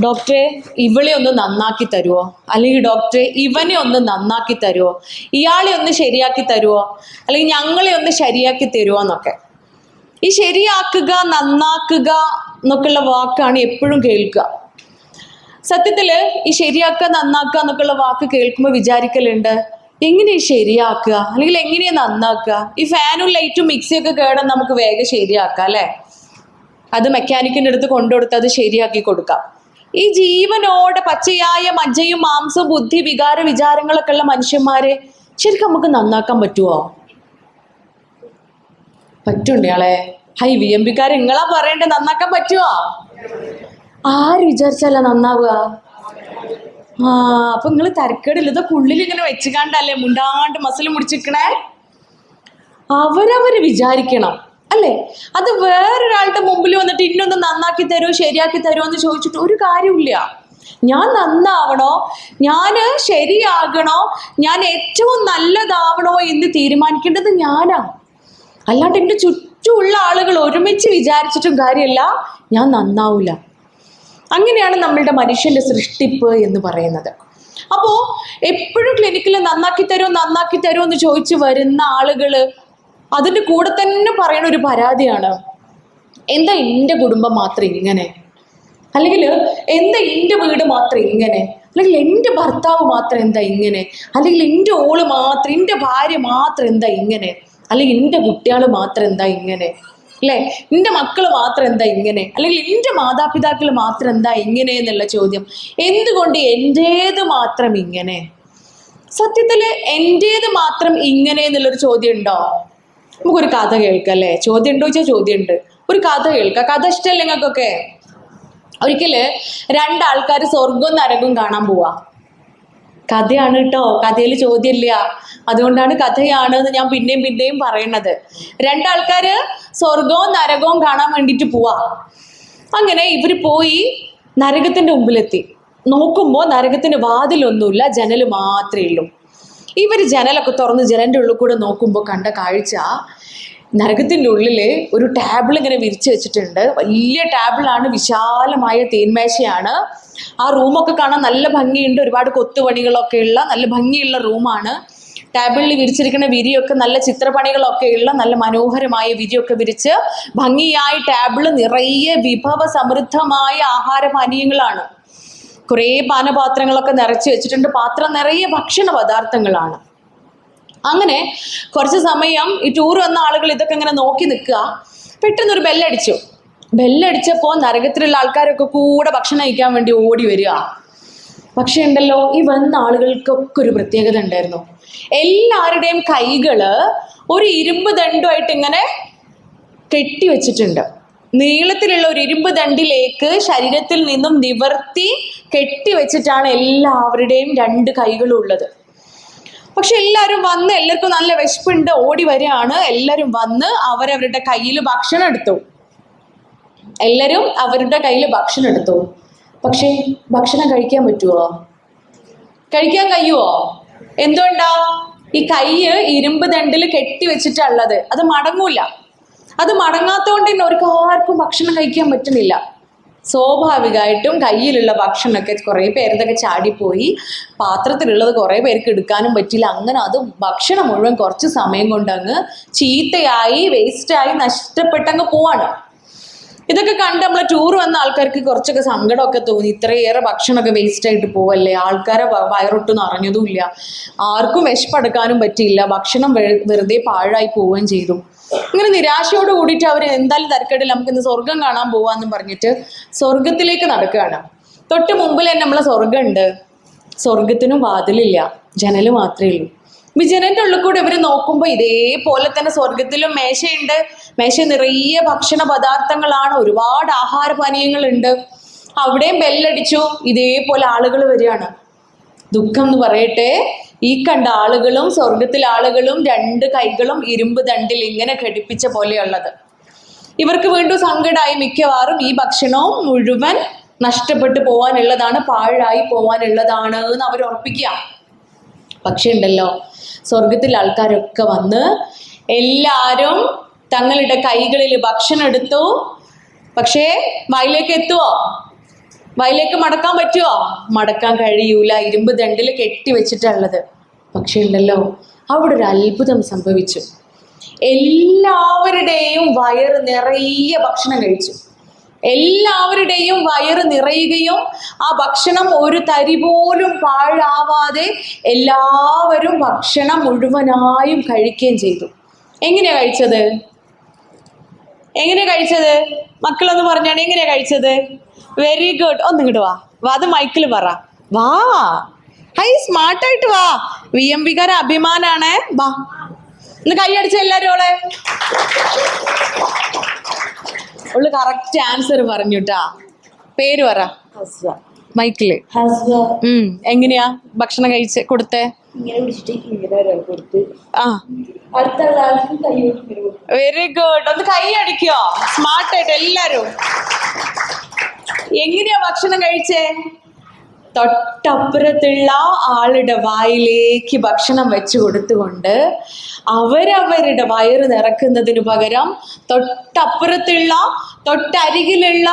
ഡോക്ടറെ ഇവളെ ഒന്ന് നന്നാക്കി തരുമോ, അല്ലെങ്കിൽ ഡോക്ടറെ ഇവനെ ഒന്ന് നന്നാക്കി തരുമോ, ഇയാളെ ഒന്ന് ശരിയാക്കി തരുമോ, അല്ലെങ്കിൽ ഞങ്ങളെ ഒന്ന് ശരിയാക്കി തരുമോ എന്നൊക്കെ. ഈ ശരിയാക്കുക, നന്നാക്കുക എന്നൊക്കെയുള്ള വാക്കാണ് എപ്പോഴും കേൾക്കുക. സത്യത്തിൽ ഈ ശരിയാക്കുക, നന്നാക്കുക എന്നൊക്കെയുള്ള വാക്ക് കേൾക്കുമ്പോൾ വിചാരിക്കലുണ്ട്, എങ്ങനെയാ ശരിയാക്കുക, അല്ലെങ്കിൽ എങ്ങനെയാ നന്നാക്കുക? ഈ ഫാനും ലൈറ്റും മിക്സിയൊക്കെ കേടാൻ നമുക്ക് വേഗം ശരിയാക്കാം അല്ലേ? അത് മെക്കാനിക്കിൻ്റെ അടുത്ത് കൊണ്ടുകൊടുത്ത് അത് ശരിയാക്കി കൊടുക്കാം. ഈ ജീവനോടെ പച്ചയായ മജ്ജയും മാംസവും ബുദ്ധി വികാര വിചാരങ്ങളൊക്കെ ഉള്ള മനുഷ്യന്മാരെ ശരിക്കും നമുക്ക് നന്നാക്കാൻ പറ്റുമോ? പറ്റുണ്ടയാളെ VMPക്കാർ നിങ്ങളാ പറയണ്ടേ, നന്നാക്കാൻ പറ്റുമോ? ആര് വിചാരിച്ചല്ല നന്നാവുക? അപ്പൊ നിങ്ങൾ തരക്കേടില്ല. ഇതൊക്കെ ഉള്ളിൽ ഇങ്ങനെ വെച്ചുകാണ്ടല്ലേ മുണ്ടാണ്ട് മസിൽ മുടിച്ചിരിക്കണേ. അവരവര് വിചാരിക്കണം അല്ലേ? അത് വേറൊരാളുടെ മുമ്പിൽ വന്നിട്ട് ഇന്നൊന്ന് നന്നാക്കി തരുമോ, ശരിയാക്കി തരുമോ എന്ന് ചോദിച്ചിട്ട് ഒരു കാര്യമില്ല. ഞാൻ നന്നാവണോ, ഞാൻ ശരിയാകണോ, ഞാൻ ഏറ്റവും നല്ലതാവണോ എന്ന് തീരുമാനിക്കേണ്ടത് ഞാനാ. അല്ലാണ്ട് എൻ്റെ ചുറ്റുമുള്ള ആളുകൾ ഒരുമിച്ച് വിചാരിച്ചിട്ടും കാര്യമല്ല, ഞാൻ നന്നാവൂല. അങ്ങനെയാണ് നമ്മളുടെ മനുഷ്യന്റെ സൃഷ്ടിപ്പ് എന്ന് പറയുന്നത്. അപ്പോ എപ്പോഴും ക്ലിനിക്കിൽ നന്നാക്കി തരുമോ എന്ന് ചോദിച്ചു വരുന്ന ആളുകള് അതിന്റെ കൂടെ തന്നെ പറയുന്ന ഒരു പരാതിയാണ്, എന്താ എൻ്റെ കുടുംബം മാത്രം ഇങ്ങനെ, അല്ലെങ്കിൽ എന്താ എൻ്റെ വീട് മാത്രം ഇങ്ങനെ, അല്ലെങ്കിൽ എൻ്റെ ഭർത്താവ് മാത്രം എന്താ ഇങ്ങനെ, അല്ലെങ്കിൽ എൻ്റെ ഓള് മാത്രം, എൻ്റെ ഭാര്യ മാത്രം എന്താ ഇങ്ങനെ, അല്ലെങ്കിൽ എൻ്റെ കുട്ടികൾ മാത്രം എന്താ ഇങ്ങനെ, അല്ലേ, എൻ്റെ മക്കൾ മാത്രം എന്താ ഇങ്ങനെ, അല്ലെങ്കിൽ എൻ്റെ മാതാപിതാക്കൾ മാത്രം എന്താ ഇങ്ങനെ എന്നുള്ള ചോദ്യം. എന്തുകൊണ്ട് എൻ്റേത് മാത്രം ഇങ്ങനെ? സത്യത്തില് എൻ്റേത് മാത്രം ഇങ്ങനെ എന്നുള്ളൊരു ചോദ്യം ഉണ്ടോ? നമുക്കൊരു കഥ കേൾക്കാം അല്ലേ. ചോദ്യം ഉണ്ടോ ചോദിച്ചാൽ ചോദ്യമുണ്ട്. ഒരു കഥ കേൾക്കാം. കഥ ഇഷ്ടമല്ലേ നിങ്ങൾക്കൊക്കെ? ഒരിക്കല് രണ്ടാൾക്കാർ സ്വർഗവും നരകവും കാണാൻ പോവാ. കഥയാണ് കേട്ടോ, കഥയിൽ ചോദ്യമില്ല, അതുകൊണ്ടാണ് കഥയാണ് എന്ന് ഞാൻ പിന്നെയും പറയണത്. രണ്ടാൾക്കാര് സ്വർഗവും നരകവും കാണാൻ വേണ്ടിയിട്ട് പോവാ. അങ്ങനെ ഇവര് പോയി നരകത്തിന്റെ മുമ്പിലെത്തി. നോക്കുമ്പോൾ നരകത്തിന്റെ വാതിലൊന്നുമില്ല, ജനല് മാത്രമേ ഉള്ളൂ. ഇവര് ജനലൊക്കെ തുറന്ന് ജനലിന്റെ ഉള്ളിൽ കൂടെ നോക്കുമ്പോൾ കണ്ട കാഴ്ച, നരകത്തിന്റെ ഉള്ളില് ഒരു ടേബിൾ ഇങ്ങനെ വിരിച്ചു വെച്ചിട്ടുണ്ട്. വലിയ ടേബിളാണ്, വിശാലമായ തേന്മേശയാണ്. ആ റൂമൊക്കെ കാണാൻ നല്ല ഭംഗിയുണ്ട്, ഒരുപാട് കൊത്തുപണികളൊക്കെ ഉള്ള നല്ല ഭംഗിയുള്ള റൂമാണ്. ടേബിളിൽ വിരിച്ചിരിക്കുന്ന വിരിയൊക്കെ നല്ല ചിത്രപ്പണികളൊക്കെ ഉള്ള നല്ല മനോഹരമായ വിരിയൊക്കെ വിരിച്ച് ഭംഗിയായി ടേബിള് നിറയെ വിഭവ സമൃദ്ധമായ ആഹാരപാനീയങ്ങളാണ്. കുറേ പാനപാത്രങ്ങളൊക്കെ നിറച്ച് വെച്ചിട്ടുണ്ട്. പാത്രം നിറയെ ഭക്ഷണ പദാർത്ഥങ്ങളാണ്. അങ്ങനെ കുറച്ച് സമയം ഈ ടൂർ വന്ന ആളുകൾ ഇതൊക്കെ ഇങ്ങനെ നോക്കി നിൽക്കുക. പെട്ടെന്നൊരു ബെല്ലടിച്ചപ്പോൾ നരകത്തിലുള്ള ആൾക്കാരൊക്കെ കൂടെ ഭക്ഷണം കഴിക്കാൻ വേണ്ടി ഓടി വരിക. പക്ഷെ ഉണ്ടല്ലോ, ഈ വന്ന ആളുകൾക്കൊക്കെ ഒരു പ്രത്യേകത ഉണ്ടായിരുന്നു. എല്ലാവരുടെയും കൈകള് ഒരു ഇരുമ്പ് ദണ്ടുമായിട്ട് ഇങ്ങനെ കെട്ടി വെച്ചിട്ടുണ്ട്. നീളത്തിലുള്ള ഒരു ഇരുമ്പ് ദണ്ടിലേക്ക് ശരീരത്തിൽ നിന്നും നിവർത്തി കെട്ടി വെച്ചിട്ടാണ് എല്ലാവരുടെയും രണ്ട് കൈകളും ഉള്ളത്. പക്ഷെ എല്ലാവരും വന്ന്, എല്ലാവർക്കും നല്ല വിശപ്പുണ്ട്, ഓടി വരികയാണ്. എല്ലാവരും വന്ന് അവരവരുടെ കയ്യിൽ ഭക്ഷണം എടുത്തു. പക്ഷെ ഭക്ഷണം കഴിക്കാൻ പറ്റുമോ? കഴിക്കാൻ കഴിയുമോ? എന്തുകൊണ്ടാ? ഈ കൈ ഇരുമ്പ് ദണ്ടിൽ കെട്ടി വെച്ചിട്ടുള്ളത്. അത് മടങ്ങൂല. അത് മടങ്ങാത്തോണ്ട് തന്നെ അവർക്ക് ആർക്കും ഭക്ഷണം കഴിക്കാൻ പറ്റുന്നില്ല. സ്വാഭാവികമായിട്ടും കയ്യിലുള്ള ഭക്ഷണമൊക്കെ കുറേ പേരതൊക്കെ ചാടിപ്പോയി. പാത്രത്തിലുള്ളത് കുറേ പേർക്ക് എടുക്കാനും പറ്റില്ല. അങ്ങനെ അത് ഭക്ഷണം മുഴുവൻ കുറച്ച് സമയം കൊണ്ടങ്ങ് ചീത്തയായി, വേസ്റ്റായി, നഷ്ടപ്പെട്ടങ്ങ് പോവാണ്. ഇതൊക്കെ കണ്ട് നമ്മൾ ടൂർ വന്ന ആൾക്കാർക്ക് കുറച്ചൊക്കെ സങ്കടമൊക്കെ തോന്നി. ഇത്രയേറെ ഭക്ഷണമൊക്കെ വേസ്റ്റ് ആയിട്ട് പോവല്ലേ, ആൾക്കാരെ വയറൊട്ടും അറിഞ്ഞതുമില്ല, ആർക്കും വിശപ്പടക്കാനും പറ്റിയില്ല, ഭക്ഷണം വെറുതെ പാഴായി പോവുകയും ചെയ്തു. ഇങ്ങനെ നിരാശയോട് കൂടിയിട്ട് അവർ എന്തായാലും തരക്കേടില്ല, നമുക്ക് ഇന്ന് സ്വർഗം കാണാൻ പോവാന്നും പറഞ്ഞിട്ട് സ്വർഗത്തിലേക്ക് നടക്കുകയാണ്. തൊട്ട് മുമ്പിൽ തന്നെ നമ്മളെ സ്വർഗമുണ്ട്. സ്വർഗത്തിനും വാതിലില്ല, ജനല് മാത്രമേ ഉള്ളൂ. ജനലിന്റെ ഉള്ളിൽ കൂടെ ഇവർ നോക്കുമ്പോൾ ഇതേപോലെ തന്നെ സ്വർഗത്തിലും മേശയുണ്ട്. മേശ നിറയെ ഭക്ഷണ പദാർത്ഥങ്ങളാണ്, ഒരുപാട് ആഹാരപാനീയങ്ങളുണ്ട്. അവിടെയും ബെല്ലടിച്ചു. ഇതേപോലെ ആളുകൾ വരികയാണ്. ദുഃഖം എന്ന് പറയട്ടെ, ഈ കണ്ട ആളുകളും സ്വർഗത്തിലെ ആളുകളും രണ്ട് കൈകളും ഇരുമ്പ് ദണ്ടിൽ ഇങ്ങനെ ഘടിപ്പിച്ച പോലെയുള്ളത്. ഇവർക്ക് വീണ്ടും സങ്കടമായി. മിക്കവാറും ഈ ഭക്ഷണവും മുഴുവൻ നഷ്ടപ്പെട്ടു പോവാനുള്ളതാണ്, പാഴായി പോവാനുള്ളതാണ് എന്ന് അവർ ഉറപ്പിക്കുക. പക്ഷെ ഉണ്ടല്ലോ, സ്വർഗത്തിലെ ആൾക്കാരൊക്കെ വന്ന് എല്ലാവരും തങ്ങളുടെ കൈകളിൽ ഭക്ഷണം എടുത്തു. പക്ഷേ വായിലേക്ക് എത്തുവോ? വായിലേക്ക് മടക്കാൻ പറ്റുമോ? മടക്കാൻ കഴിയൂല, ഇരുമ്പ് ദണ്ടിൽ കെട്ടി വെച്ചിട്ടുള്ളത്. പക്ഷെ ഉണ്ടല്ലോ, അവിടെ ഒരു അത്ഭുതം സംഭവിച്ചു. എല്ലാവരുടെയും വയറ് നിറയെ ഭക്ഷണം കഴിച്ചു. എല്ലാവരുടെയും വയറ് നിറയുകയും ആ ഭക്ഷണം ഒരു തരി പോലും പാഴാവാതെ എല്ലാവരും ഭക്ഷണം മുഴുവനായും കഴിക്കുകയും ചെയ്തു. എങ്ങനെയാ കഴിച്ചത്? മക്കളൊന്ന് പറഞ്ഞാണ് എങ്ങനെയാ കഴിച്ചത്? Very good. ഒന്നിങ്ങോട്ട് വാ, അത് മൈക്കിൽ പറ. വാ, ഹൈ, സ്മാർട്ടായിട്ട് വാ. VMB-കാര അഭിമാനാണേ. വാ, ഒന്ന് കൈയടിച്ച എല്ലാരും. അവള് കറക്റ്റ് ആൻസർ പറഞ്ഞുട്ടാ. പേര് പറ. മൈക്കില്. എങ്ങനെയാ ഭക്ഷണം കൊടുത്തേ? Very good. ഒന്ന് കൈ അടിക്കോ? സ്മാർട്ടായിട്ട് എല്ലാരും. എങ്ങനെയാ ഭക്ഷണം കഴിച്ചേ? തൊട്ടപ്പുറത്തുള്ള ആളുടെ വായിലേക്ക് ഭക്ഷണം വെച്ചു കൊടുത്തുകൊണ്ട് അവരവരുടെ വയറ് നിറക്കുന്നതിന് പകരം തൊട്ടരികിലുള്ള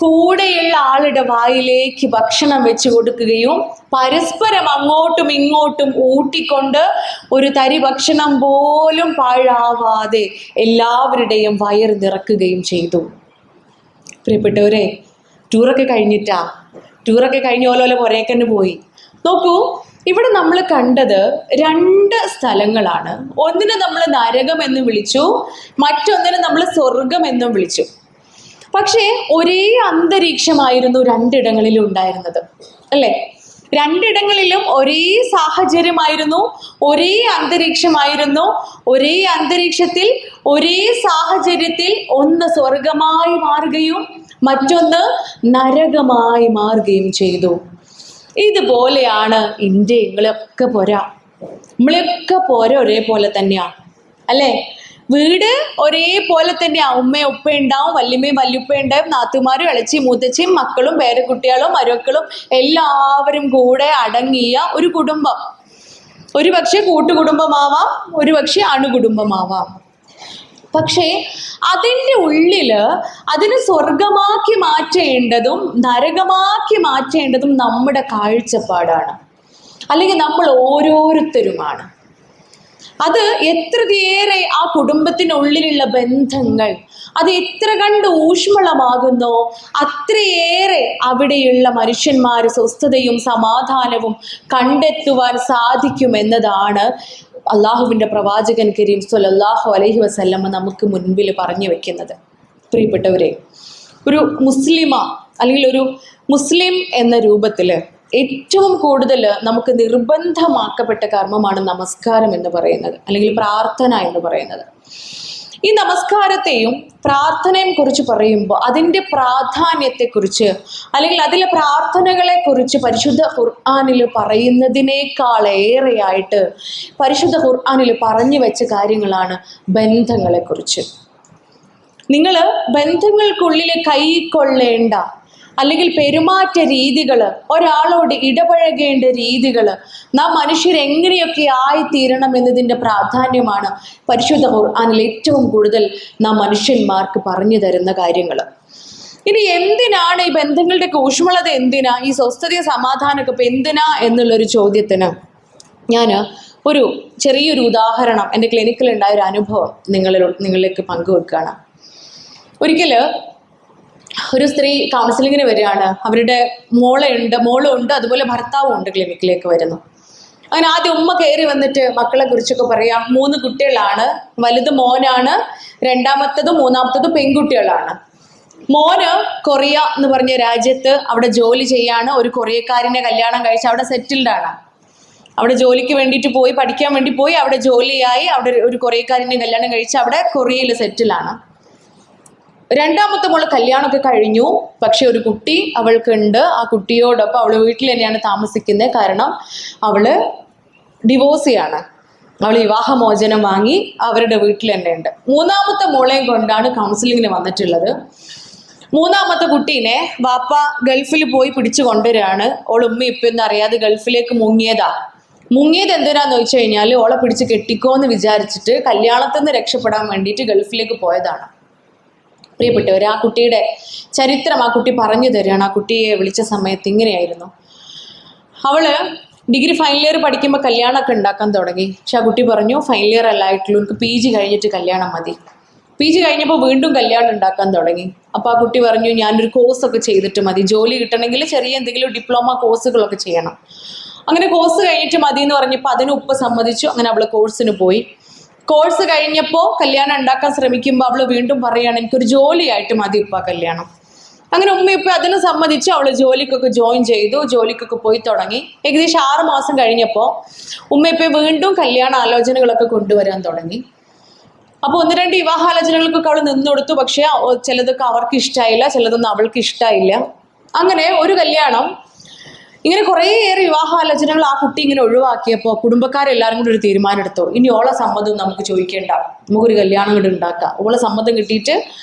കൂടെയുള്ള ആളുടെ വായിലേക്ക് ഭക്ഷണം വെച്ചു കൊടുക്കുകയും പരസ്പരം അങ്ങോട്ടും ഇങ്ങോട്ടും ഊട്ടിക്കൊണ്ട് ഒരു തരി ഭക്ഷണം പോലും പാഴാവാതെ എല്ലാവരുടെയും വയറ് നിറക്കുകയും ചെയ്തു. പ്രിയപ്പെട്ടവരെ, ടൂറൊക്കെ കഴിഞ്ഞ് ഓലോലെ പുറേക്കന്നെ പോയി. നോക്കൂ, ഇവിടെ നമ്മൾ കണ്ടത് 2 സ്ഥലങ്ങളാണ്. ഒന്നിനെ നമ്മൾ നരകം എന്നും വിളിച്ചു, മറ്റൊന്നിനെ നമ്മൾ സ്വർഗം എന്നും വിളിച്ചു. പക്ഷേ ഒരേ അന്തരീക്ഷമായിരുന്നു 2 ഇടങ്ങളിലും ഉണ്ടായിരുന്നത്, അല്ലേ? 2 ഇടങ്ങളിലും ഒരേ സാഹചര്യമായിരുന്നു, ഒരേ അന്തരീക്ഷമായിരുന്നു. ഒരേ അന്തരീക്ഷത്തിൽ ഒരേ സാഹചര്യത്തിൽ ഒന്ന് സ്വർഗമായി മാറുകയും മറ്റൊന്ന് നരകമായി മാറുകയും ചെയ്തു. ഇതുപോലെയാണ് നമ്മളെയൊക്കെ പോര ഒരേപോലെ തന്നെയാ, അല്ലേ? വീട് ഒരേപോലെ തന്നെയാ. ഉമ്മയും ഉപ്പ ഉണ്ടാവും, വല്യമ്മയും വല്യുപ്പ ഉണ്ടാവും, നാത്തുമാരും ഇളച്ചിയും മൂത്തച്ചിയും മക്കളും പേരക്കുട്ടികളും മരുമക്കളും എല്ലാവരും കൂടെ അടങ്ങിയ ഒരു കുടുംബം. ഒരു പക്ഷെ കൂട്ടുകുടുംബമാവാം, ഒരു പക്ഷെ അണുകുടുംബമാവാം. പക്ഷേ അതിൻ്റെ ഉള്ളില് അതിനെ സ്വർഗമാക്കി മാറ്റേണ്ടതും നരകമാക്കി മാറ്റേണ്ടതും നമ്മുടെ കാഴ്ചപ്പാടാണ്, അല്ലെങ്കിൽ നമ്മൾ ഓരോരുത്തരുമാണ്. അത് എത്രയേറെ ആ കുടുംബത്തിനുള്ളിലുള്ള ബന്ധങ്ങൾ അത് എത്ര കണ്ട് ഊഷ്മളമാകുന്നോ അത്രയേറെ അവിടെയുള്ള മനുഷ്യന്മാർ സ്വസ്ഥതയും സമാധാനവും കണ്ടെത്തുവാൻ സാധിക്കുമെന്നതാണ് അള്ളാഹുവിൻ്റെ പ്രവാചകൻ കരീം സ്വല്ലല്ലാഹു അലൈഹി വസല്ലമ നമുക്ക് മുൻപിൽ പറഞ്ഞു വെക്കുന്നത്. പ്രിയപ്പെട്ടവരെ, ഒരു മുസ്ലിമ അല്ലെങ്കിൽ ഒരു മുസ്ലിം എന്ന രൂപത്തിൽ ഏറ്റവും കൂടുതൽ നമുക്ക് നിർബന്ധമാക്കപ്പെട്ട കർമ്മമാണ് നമസ്കാരം എന്ന് പറയുന്നത്, അല്ലെങ്കിൽ പ്രാർത്ഥന എന്ന് പറയുന്നത്. ഈ നമസ്കാരത്തെയും പ്രാർത്ഥനയും കുറിച്ച് പറയുമ്പോൾ അതിൻ്റെ പ്രാധാന്യത്തെക്കുറിച്ച് അല്ലെങ്കിൽ അതിലെ പ്രാർത്ഥനകളെക്കുറിച്ച് പരിശുദ്ധ ഖുർആനിൽ പറയുന്നതിനേക്കാളേറെയായിട്ട് പരിശുദ്ധ ഖുർആനിൽ പറഞ്ഞു വെച്ച കാര്യങ്ങളാണ് ബന്ധങ്ങളെക്കുറിച്ച്. നിങ്ങൾ ബന്ധങ്ങൾക്കുള്ളിൽ കൈക്കൊള്ളേണ്ട അല്ലെങ്കിൽ പെരുമാറ്റ രീതികൾ, ഒരാളോട് ഇടപഴകേണ്ട രീതികൾ, നാം മനുഷ്യരെങ്ങനെയൊക്കെ ആയിത്തീരണം എന്നതിൻ്റെ പ്രാധാന്യമാണ് പരിശുദ്ധ ഖുർആനിൽ ഏറ്റവും കൂടുതൽ നാം മനുഷ്യന്മാർക്ക് പറഞ്ഞു തരുന്ന കാര്യങ്ങൾ. ഇനി എന്തിനാണ് ഈ ബന്ധങ്ങളുടെ ഊഷ്മളത, എന്തിനാ ഈ സ്വസ്ഥതയും സമാധാനമൊക്കെ ഇപ്പം എന്തിനാ എന്നുള്ളൊരു ചോദ്യത്തിന് ഞാൻ ഒരു ചെറിയൊരു ഉദാഹരണം, എൻ്റെ ക്ലിനിക്കിലുണ്ടായ ഒരു അനുഭവം നിങ്ങളിലേക്ക് പങ്കുവെക്കുകയാണ്. ഒരിക്കൽ ഒരു സ്ത്രീ കൗൺസിലിങ്ങിന് വരികയാണ്. അവരുടെ മോളും ഉണ്ട്, അതുപോലെ ഭർത്താവും ഉണ്ട്, ക്ലിനിക്കിലേക്ക് വരുന്നു. അങ്ങനെ ആദ്യം ഉമ്മ കയറി വന്നിട്ട് മക്കളെ കുറിച്ചൊക്കെ പറയാം. 3 കുട്ടികളാണ്, വലുത് മോനാണ്, രണ്ടാമത്തതും മൂന്നാമത്തതും പെൺകുട്ടികളാണ്. മോന് കൊറിയ എന്ന് പറഞ്ഞ രാജ്യത്ത് അവിടെ ജോലി ചെയ്യാണ്. ഒരു കൊറിയക്കാരനെ കല്യാണം കഴിച്ച് അവിടെ സെറ്റിൽഡ് ആണ്. അവിടെ ജോലിക്ക് വേണ്ടിയിട്ട് പോയി, പഠിക്കാൻ വേണ്ടി പോയി, അവിടെ ജോലിയായി, അവിടെ ഒരു കൊറിയക്കാരനെ കല്യാണം കഴിച്ച് അവിടെ കൊറിയയിൽ സെറ്റിലാണ്. രണ്ടാമത്തെ മോള് കല്യാണമൊക്കെ കഴിഞ്ഞു, പക്ഷെ ഒരു കുട്ടി അവൾക്കുണ്ട്. ആ കുട്ടിയോടൊപ്പം അവൾ വീട്ടിൽ തന്നെയാണ് താമസിക്കുന്നത്. കാരണം അവള് ഡിവോഴ്സിയാണ്, അവൾ വിവാഹമോചനം വാങ്ങി അവരുടെ വീട്ടിൽ തന്നെ ഉണ്ട്. 3ാമത്തെ മോളെയും കൊണ്ടാണ് കൗൺസിലിങ്ങിന് വന്നിട്ടുള്ളത്. 3ാമത്തെ കുട്ടീനെ വാപ്പ ഗൾഫിൽ പോയി പിടിച്ചു കൊണ്ടുവരികയാണ്. ഓൾ ഉമ്മ ഇപ്പൊന്നും അറിയാതെ ഗൾഫിലേക്ക് മുങ്ങിയത് എന്തിനാന്ന് ചോദിച്ചു കഴിഞ്ഞാൽ ഓളെ പിടിച്ച് കെട്ടിക്കോന്ന് വിചാരിച്ചിട്ട് കല്യാണത്തിൽ നിന്ന് രക്ഷപ്പെടാൻ വേണ്ടിയിട്ട് ഗൾഫിലേക്ക് പോയതാണ്. പ്രിയപ്പെട്ടവർ, ആ കുട്ടിയുടെ ചരിത്രം ആ കുട്ടി പറഞ്ഞു തരികയാണ്. ആ കുട്ടിയെ വിളിച്ച സമയത്ത് ഇങ്ങനെയായിരുന്നു. അവള് ഡിഗ്രി ഫൈനൽ ഇയർ പഠിക്കുമ്പോൾ കല്യാണമൊക്കെ ഉണ്ടാക്കാൻ തുടങ്ങി. പക്ഷെ ആ കുട്ടി പറഞ്ഞു ഫൈനൽ ഇയർ അല്ലായിട്ടുള്ളൂ, എനിക്ക് PG കഴിഞ്ഞിട്ട് കല്യാണം മതി. PG കഴിഞ്ഞപ്പോൾ വീണ്ടും കല്യാണം ഉണ്ടാക്കാൻ തുടങ്ങി. അപ്പോൾ ആ കുട്ടി പറഞ്ഞു ഞാനൊരു കോഴ്സൊക്കെ ചെയ്തിട്ട് മതി, ജോലി കിട്ടണമെങ്കിൽ ചെറിയ എന്തെങ്കിലും ഡിപ്ലോമ കോഴ്സുകളൊക്കെ ചെയ്യണം. അങ്ങനെ കോഴ്സ് കഴിഞ്ഞിട്ട് മതി എന്ന് പറഞ്ഞപ്പോൾ അതിന് ഉപ്പ സമ്മതിച്ചു. അങ്ങനെ അവൾ കോഴ്സിന് പോയി. കോഴ്സ് കഴിഞ്ഞപ്പോൾ കല്യാണം ഉണ്ടാക്കാൻ ശ്രമിക്കുമ്പോൾ അവൾ വീണ്ടും പറയുകയാണ് എനിക്കൊരു ജോലിയായിട്ട് മതി ഉപ്പ കല്യാണം. അങ്ങനെ ഉമ്മ ഇപ്പം അതിന് സമ്മതിച്ചു. അവൾ ജോലിക്കൊക്കെ ജോയിൻ ചെയ്തു, ജോലിക്കൊക്കെ പോയി തുടങ്ങി. ഏകദേശം 6 മാസം കഴിഞ്ഞപ്പോൾ ഉമ്മ ഇപ്പം വീണ്ടും കല്യാണ ആലോചനകളൊക്കെ കൊണ്ടുവരാൻ തുടങ്ങി. അപ്പോൾ 1-2 വിവാഹാലോചനകൾക്കൊക്കെ അവൾ നിന്നു കൊടുത്തു. പക്ഷേ ചിലതൊക്കെ അവർക്ക് ഇഷ്ടമായില്ല, ചിലതൊന്നും അവൾക്ക് ഇഷ്ടമായില്ല. അങ്ങനെ ഒരു കല്യാണം, ഇങ്ങനെ കുറേയേറെ വിവാഹാലോചനകൾ ആ കുട്ടി ഇങ്ങനെ ഒഴിവാക്കിയപ്പോൾ കുടുംബക്കാരെല്ലാവരും കൂടി ഒരു തീരുമാനം എടുത്തു. ഇനി ഓളെ സമ്മതം നമുക്ക് ചോദിക്കേണ്ട, നമുക്കൊരു കല്യാണം കൂടി ഉണ്ടാക്കാം. ഓളെ സമ്മതം കിട്ടിയിട്ട്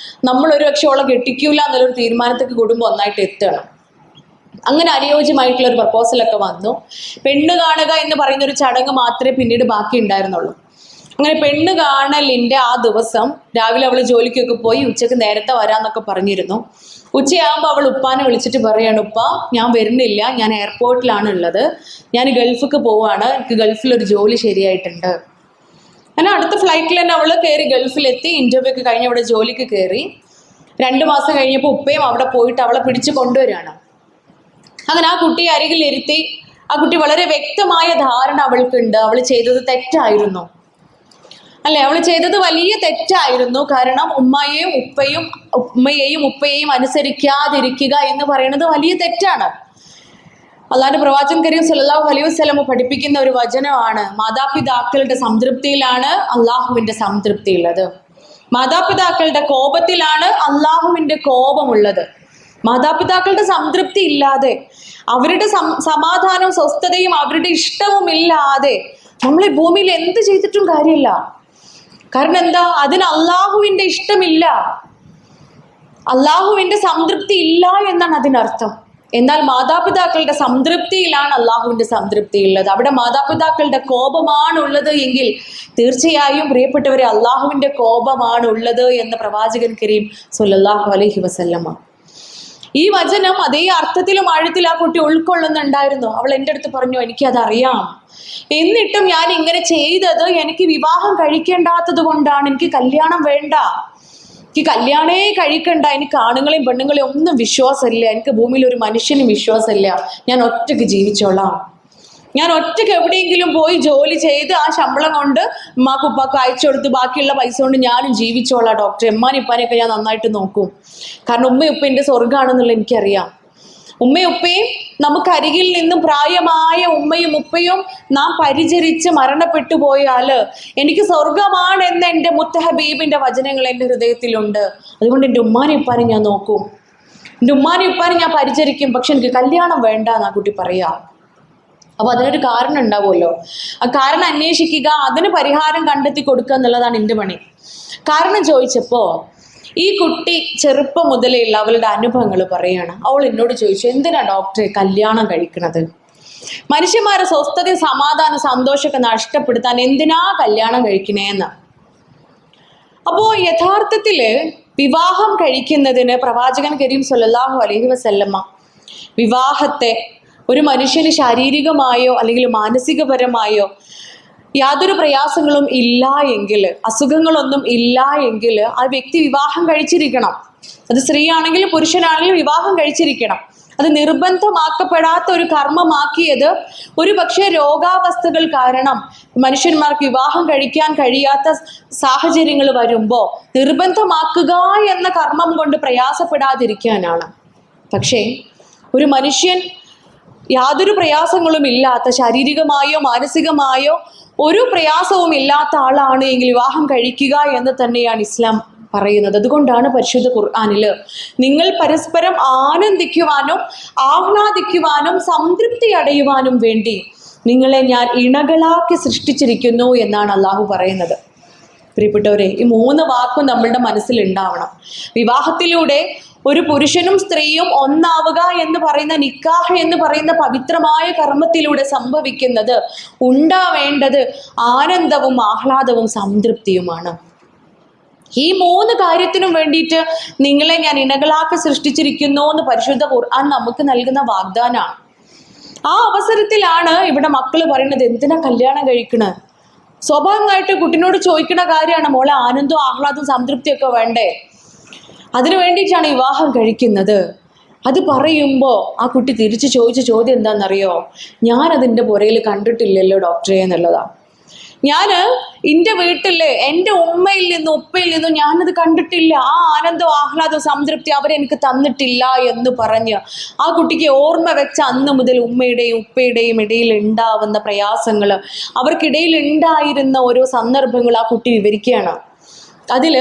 നമ്മളൊരു പക്ഷെ ഓളെ കെട്ടിക്കൂല എന്നുള്ളൊരു തീരുമാനത്തേക്ക് കുടുംബം ഒന്നായിട്ട് എത്തുകയാണ്. അങ്ങനെ അനുയോജ്യമായിട്ടുള്ള ഒരു പ്രപ്പോസലൊക്കെ വന്നു. പെണ്ണ് കാണുക എന്ന് പറയുന്ന ഒരു ചടങ്ങ് മാത്രമേ പിന്നീട് ബാക്കി ഉണ്ടായിരുന്നുള്ളൂ. അങ്ങനെ പെണ്ണ് കാണലിൻ്റെ ആ ദിവസം രാവിലെ അവൾ ജോലിക്കൊക്കെ പോയി, ഉച്ചക്ക് നേരത്തെ വരാമെന്നൊക്കെ പറഞ്ഞിരുന്നു. ഉച്ചയാകുമ്പോൾ അവൾ ഉപ്പാനെ വിളിച്ചിട്ട് പറയാണ്, ഉപ്പ ഞാൻ വരുന്നില്ല, ഞാൻ എയർപോർട്ടിലാണ് ഉള്ളത്, ഞാൻ ഗൾഫിക്ക് പോവാണ്, എനിക്ക് ഗൾഫിലൊരു ജോലി ശരിയായിട്ടുണ്ട്. അങ്ങനെ അടുത്ത ഫ്ലൈറ്റിൽ തന്നെ അവൾ കയറി ഗൾഫിലെത്തി, ഇൻ്റർവ്യൂ ഒക്കെ കഴിഞ്ഞ് അവിടെ ജോലിക്ക് കയറി. 2 മാസം കഴിഞ്ഞപ്പോൾ ഉപ്പയും അവിടെ പോയിട്ട് അവളെ പിടിച്ചു കൊണ്ടുവരികയാണ്. അങ്ങനെ ആ കുട്ടിയെ അരികിലിരുത്തി, ആ കുട്ടി വളരെ വ്യക്തമായ ധാരണ അവൾക്കുണ്ട്, അവൾ ചെയ്തത് തെറ്റായിരുന്നു അല്ലെ, അവൾ ചെയ്തത് വലിയ തെറ്റായിരുന്നു. കാരണം ഉമ്മയെയും ഉപ്പയെയും അനുസരിക്കാതിരിക്കുക എന്ന് പറയുന്നത് വലിയ തെറ്റാണ്. അല്ലാഹുവിന്റെ പ്രവാചകൻ കരീം സല്ലല്ലാഹു അലൈഹി വസല്ലം പഠിപ്പിക്കുന്ന ഒരു വചനമാണ്, മാതാപിതാക്കളുടെ സംതൃപ്തിയിലാണ് അള്ളാഹുവിന്റെ സംതൃപ്തി ഉള്ളത്, മാതാപിതാക്കളുടെ കോപത്തിലാണ് അള്ളാഹുവിന്റെ കോപമുള്ളത്. മാതാപിതാക്കളുടെ സംതൃപ്തി ഇല്ലാതെ, അവരുടെ സമാധാനവും സ്വസ്ഥതയും അവരുടെ ഇഷ്ടവും ഇല്ലാതെ നമ്മൾ ഈ ഭൂമിയിൽ എന്ത് ചെയ്തിട്ടും കാര്യമില്ല. കാരണം എന്താ? അതിന് അള്ളാഹുവിന്റെ ഇഷ്ടമില്ല, അള്ളാഹുവിന്റെ സംതൃപ്തി ഇല്ല എന്നാണ് അതിനർത്ഥം. എന്നാൽ മാതാപിതാക്കളുടെ സംതൃപ്തിയിലാണ് അള്ളാഹുവിന്റെ സംതൃപ്തി ഉള്ളത്. അവിടെ മാതാപിതാക്കളുടെ കോപമാണ് ഉള്ളത് എങ്കിൽ തീർച്ചയായും പ്രിയപ്പെട്ടവരെ അള്ളാഹുവിന്റെ കോപമാണ് ഉള്ളത് എന്ന് പ്രവാചകൻ കരീം സല്ലല്ലാഹു അലൈഹി വസല്ലമ. ഈ വചനം അതേ അർത്ഥത്തിലും ആഴത്തിലും ആ കുട്ടി ഉൾക്കൊള്ളുന്നുണ്ടായിരുന്നു. അവൾ എൻ്റെ അടുത്ത് പറഞ്ഞു, എനിക്കതറിയാം, എന്നിട്ടും ഞാൻ ഇങ്ങനെ ചെയ്തത് എനിക്ക് വിവാഹം കഴിക്കേണ്ടാത്തത് കൊണ്ടാണ്, എനിക്ക് കല്യാണം വേണ്ട, എനിക്ക് കല്യാണേ കഴിക്കണ്ട, എനിക്ക് ആണുങ്ങളെയും പെണ്ണുങ്ങളെയും ഒന്നും വിശ്വാസമില്ല, എനിക്ക് ഭൂമിയിൽ ഒരു മനുഷ്യനും വിശ്വാസമില്ല, ഞാൻ ഒറ്റയ്ക്ക് ജീവിച്ചോളാം, ഞാൻ ഒറ്റയ്ക്ക് എവിടെയെങ്കിലും പോയി ജോലി ചെയ്ത് ആ ശമ്പളം കൊണ്ട് ഉമ്മാക്കും ഉപ്പാക്കും അയച്ചു കൊടുത്ത് ബാക്കിയുള്ള പൈസ കൊണ്ട് ഞാനും ജീവിച്ചോളാം ഡോക്ടർ, ഉമ്മാനും ഉപ്പാനെയൊക്കെ ഞാൻ നന്നായിട്ട് നോക്കും, കാരണം ഉമ്മയും ഉപ്പ എൻ്റെ സ്വർഗ്ഗമാണെന്നുള്ള എനിക്കറിയാം. ഉമ്മയും ഉപ്പയും നമുക്ക് അരികിൽ നിന്നും പ്രായമായ ഉമ്മയും ഉപ്പയും നാം പരിചരിച്ച് മരണപ്പെട്ടു പോയാൽ എനിക്ക് സ്വർഗമാണെന്ന് എൻ്റെ മുത്ത ഹബീബിൻ്റെ വചനങ്ങൾ എൻ്റെ ഹൃദയത്തിലുണ്ട്. അതുകൊണ്ട് എൻ്റെ ഉമ്മാനും ഉപ്പാനും ഞാൻ നോക്കും, എൻ്റെ ഉമ്മാനും ഉപ്പാനും ഞാൻ പരിചരിക്കും, പക്ഷെ എനിക്ക് കല്യാണം വേണ്ട എന്നാ കുട്ടി പറയാ. അപ്പൊ അതിനൊരു കാരണം ഉണ്ടാവുമല്ലോ, ആ കാരണം അന്വേഷിക്കുക, അതിന് പരിഹാരം കണ്ടെത്തി കൊടുക്കുക എന്നുള്ളതാണ് എൻ്റെ പണി. കാരണം ചോദിച്ചപ്പോ ഈ കുട്ടി ചെറുപ്പം മുതലേയുള്ള അവളുടെ അനുഭവങ്ങൾ പറയാണ്. അവൾ എന്നോട് ചോദിച്ചു, എന്തിനാ ഡോക്ടറെ കല്യാണം കഴിക്കണത്? മനുഷ്യന്മാരെ സ്വസ്ഥതയും സമാധാനം സന്തോഷമൊക്കെ നഷ്ടപ്പെടുത്താൻ എന്തിനാ കല്യാണം കഴിക്കണേന്ന്. അപ്പോൾ യഥാർത്ഥത്തില് വിവാഹം കഴിക്കുന്നതിന് പ്രവാചകൻ കരീം സല്ലല്ലാഹു അലൈഹി വസല്ലമ വിവാഹത്തെ ഒരു മനുഷ്യന് ശാരീരികമായോ അല്ലെങ്കിൽ മാനസികപരമായോ യാതൊരു പ്രയാസങ്ങളും ഇല്ല എങ്കിൽ, അസുഖങ്ങളൊന്നും ഇല്ല എങ്കിൽ ആ വ്യക്തി വിവാഹം കഴിച്ചിരിക്കണം. അത് സ്ത്രീയാണെങ്കിലും പുരുഷനാണെങ്കിലും വിവാഹം കഴിച്ചിരിക്കണം. അത് നിർബന്ധമാക്കപ്പെടാത്ത ഒരു കർമ്മമാക്കിയത് ഒരു പക്ഷേ രോഗാവസ്ഥകൾ കാരണം മനുഷ്യന്മാർക്ക് വിവാഹം കഴിക്കാൻ കഴിയാത്ത സാഹചര്യങ്ങൾ വരുമ്പോൾ നിർബന്ധമാക്കുക എന്ന കർമ്മം കൊണ്ട് പ്രയാസപ്പെടാതിരിക്കാനാണ്. പക്ഷേ ഒരു മനുഷ്യൻ യാതൊരു പ്രയാസങ്ങളും ഇല്ലാത്ത, ശാരീരികമായോ മാനസികമായോ ഒരു പ്രയാസവും ഇല്ലാത്ത ആളാണ് എങ്കിൽ വിവാഹം കഴിക്കുക എന്ന് തന്നെയാണ് ഇസ്ലാം പറയുന്നത്. അതുകൊണ്ടാണ് പരിശുദ്ധ ഖുർആനില് നിങ്ങൾ പരസ്പരം ആനന്ദിക്കുവാനും ആഹ്ലാദിക്കുവാനും സംതൃപ്തി അടയുവാനും വേണ്ടി നിങ്ങളെ ഞാൻ ഇണകളാക്കി സൃഷ്ടിച്ചിരിക്കുന്നു എന്നാണ് അള്ളാഹു പറയുന്നത്. പ്രിയപ്പെട്ടവരെ, ഈ 3 വാക്കും നമ്മളുടെ മനസ്സിൽ ഉണ്ടാവണം. വിവാഹത്തിലൂടെ ഒരു പുരുഷനും സ്ത്രീയും ഒന്നാവുക എന്ന് പറയുന്ന നിക്കാഹ് എന്ന് പറയുന്ന പവിത്രമായ കർമ്മത്തിലൂടെ സംഭവിക്കുന്നത് ഉണ്ടാവേണ്ടത് ആനന്ദവും ആഹ്ലാദവും സംതൃപ്തിയുമാണ്. ഈ 3 കാര്യത്തിനും വേണ്ടിയിട്ട് നിങ്ങളെ ഞാൻ ഇണകളാക്കി സൃഷ്ടിച്ചിരിക്കുന്നു എന്ന് പരിശുദ്ധ ഖുർആൻ നമുക്ക് നൽകുന്ന വാഗ്ദാനമാണ്. ആ അവസരത്തിലാണ് ഇവിടെ മക്കൾ പറയുന്നത്, എന്തിനാ കല്യാണം കഴിക്കണേ? സ്വാഭാവികമായിട്ട് കുട്ടിനോട് ചോദിക്കുന്ന കാര്യമാണ്, മോളെ ആനന്ദവും ആഹ്ലാദവും സംതൃപ്തിയൊക്കെ വേണ്ടേ? അതിനു വേണ്ടിയിട്ടാണ് വിവാഹം കഴിക്കുന്നത്. അത് പറയുമ്പോൾ ആ കുട്ടി തിരിച്ചു ചോദിച്ച ചോദ്യം എന്താണെന്നറിയോ? ഞാനതിൻ്റെ പുറയിൽ കണ്ടിട്ടില്ലല്ലോ ഡോക്ടറെ എന്നുള്ളതാണ്. ഞാൻ എൻ്റെ വീട്ടിൽ എൻ്റെ ഉമ്മയിൽ നിന്നും ഉപ്പയിൽ നിന്നും ഞാനത് കണ്ടിട്ടില്ല. ആ ആനന്ദവും ആഹ്ലാദവും സംതൃപ്തി അവരെനിക്ക് തന്നിട്ടില്ല എന്ന് പറഞ്ഞ് ആ കുട്ടിക്ക് ഓർമ്മ വെച്ച അന്ന് മുതൽ ഉമ്മയുടെയും ഉപ്പയുടെയും ഇടയിൽ ഉണ്ടാവുന്ന പ്രയാസങ്ങൾ, അവർക്കിടയിൽ ഉണ്ടായിരുന്ന ഓരോ സന്ദർഭങ്ങൾ ആ കുട്ടി വിവരിക്കുകയാണ്. അതിൽ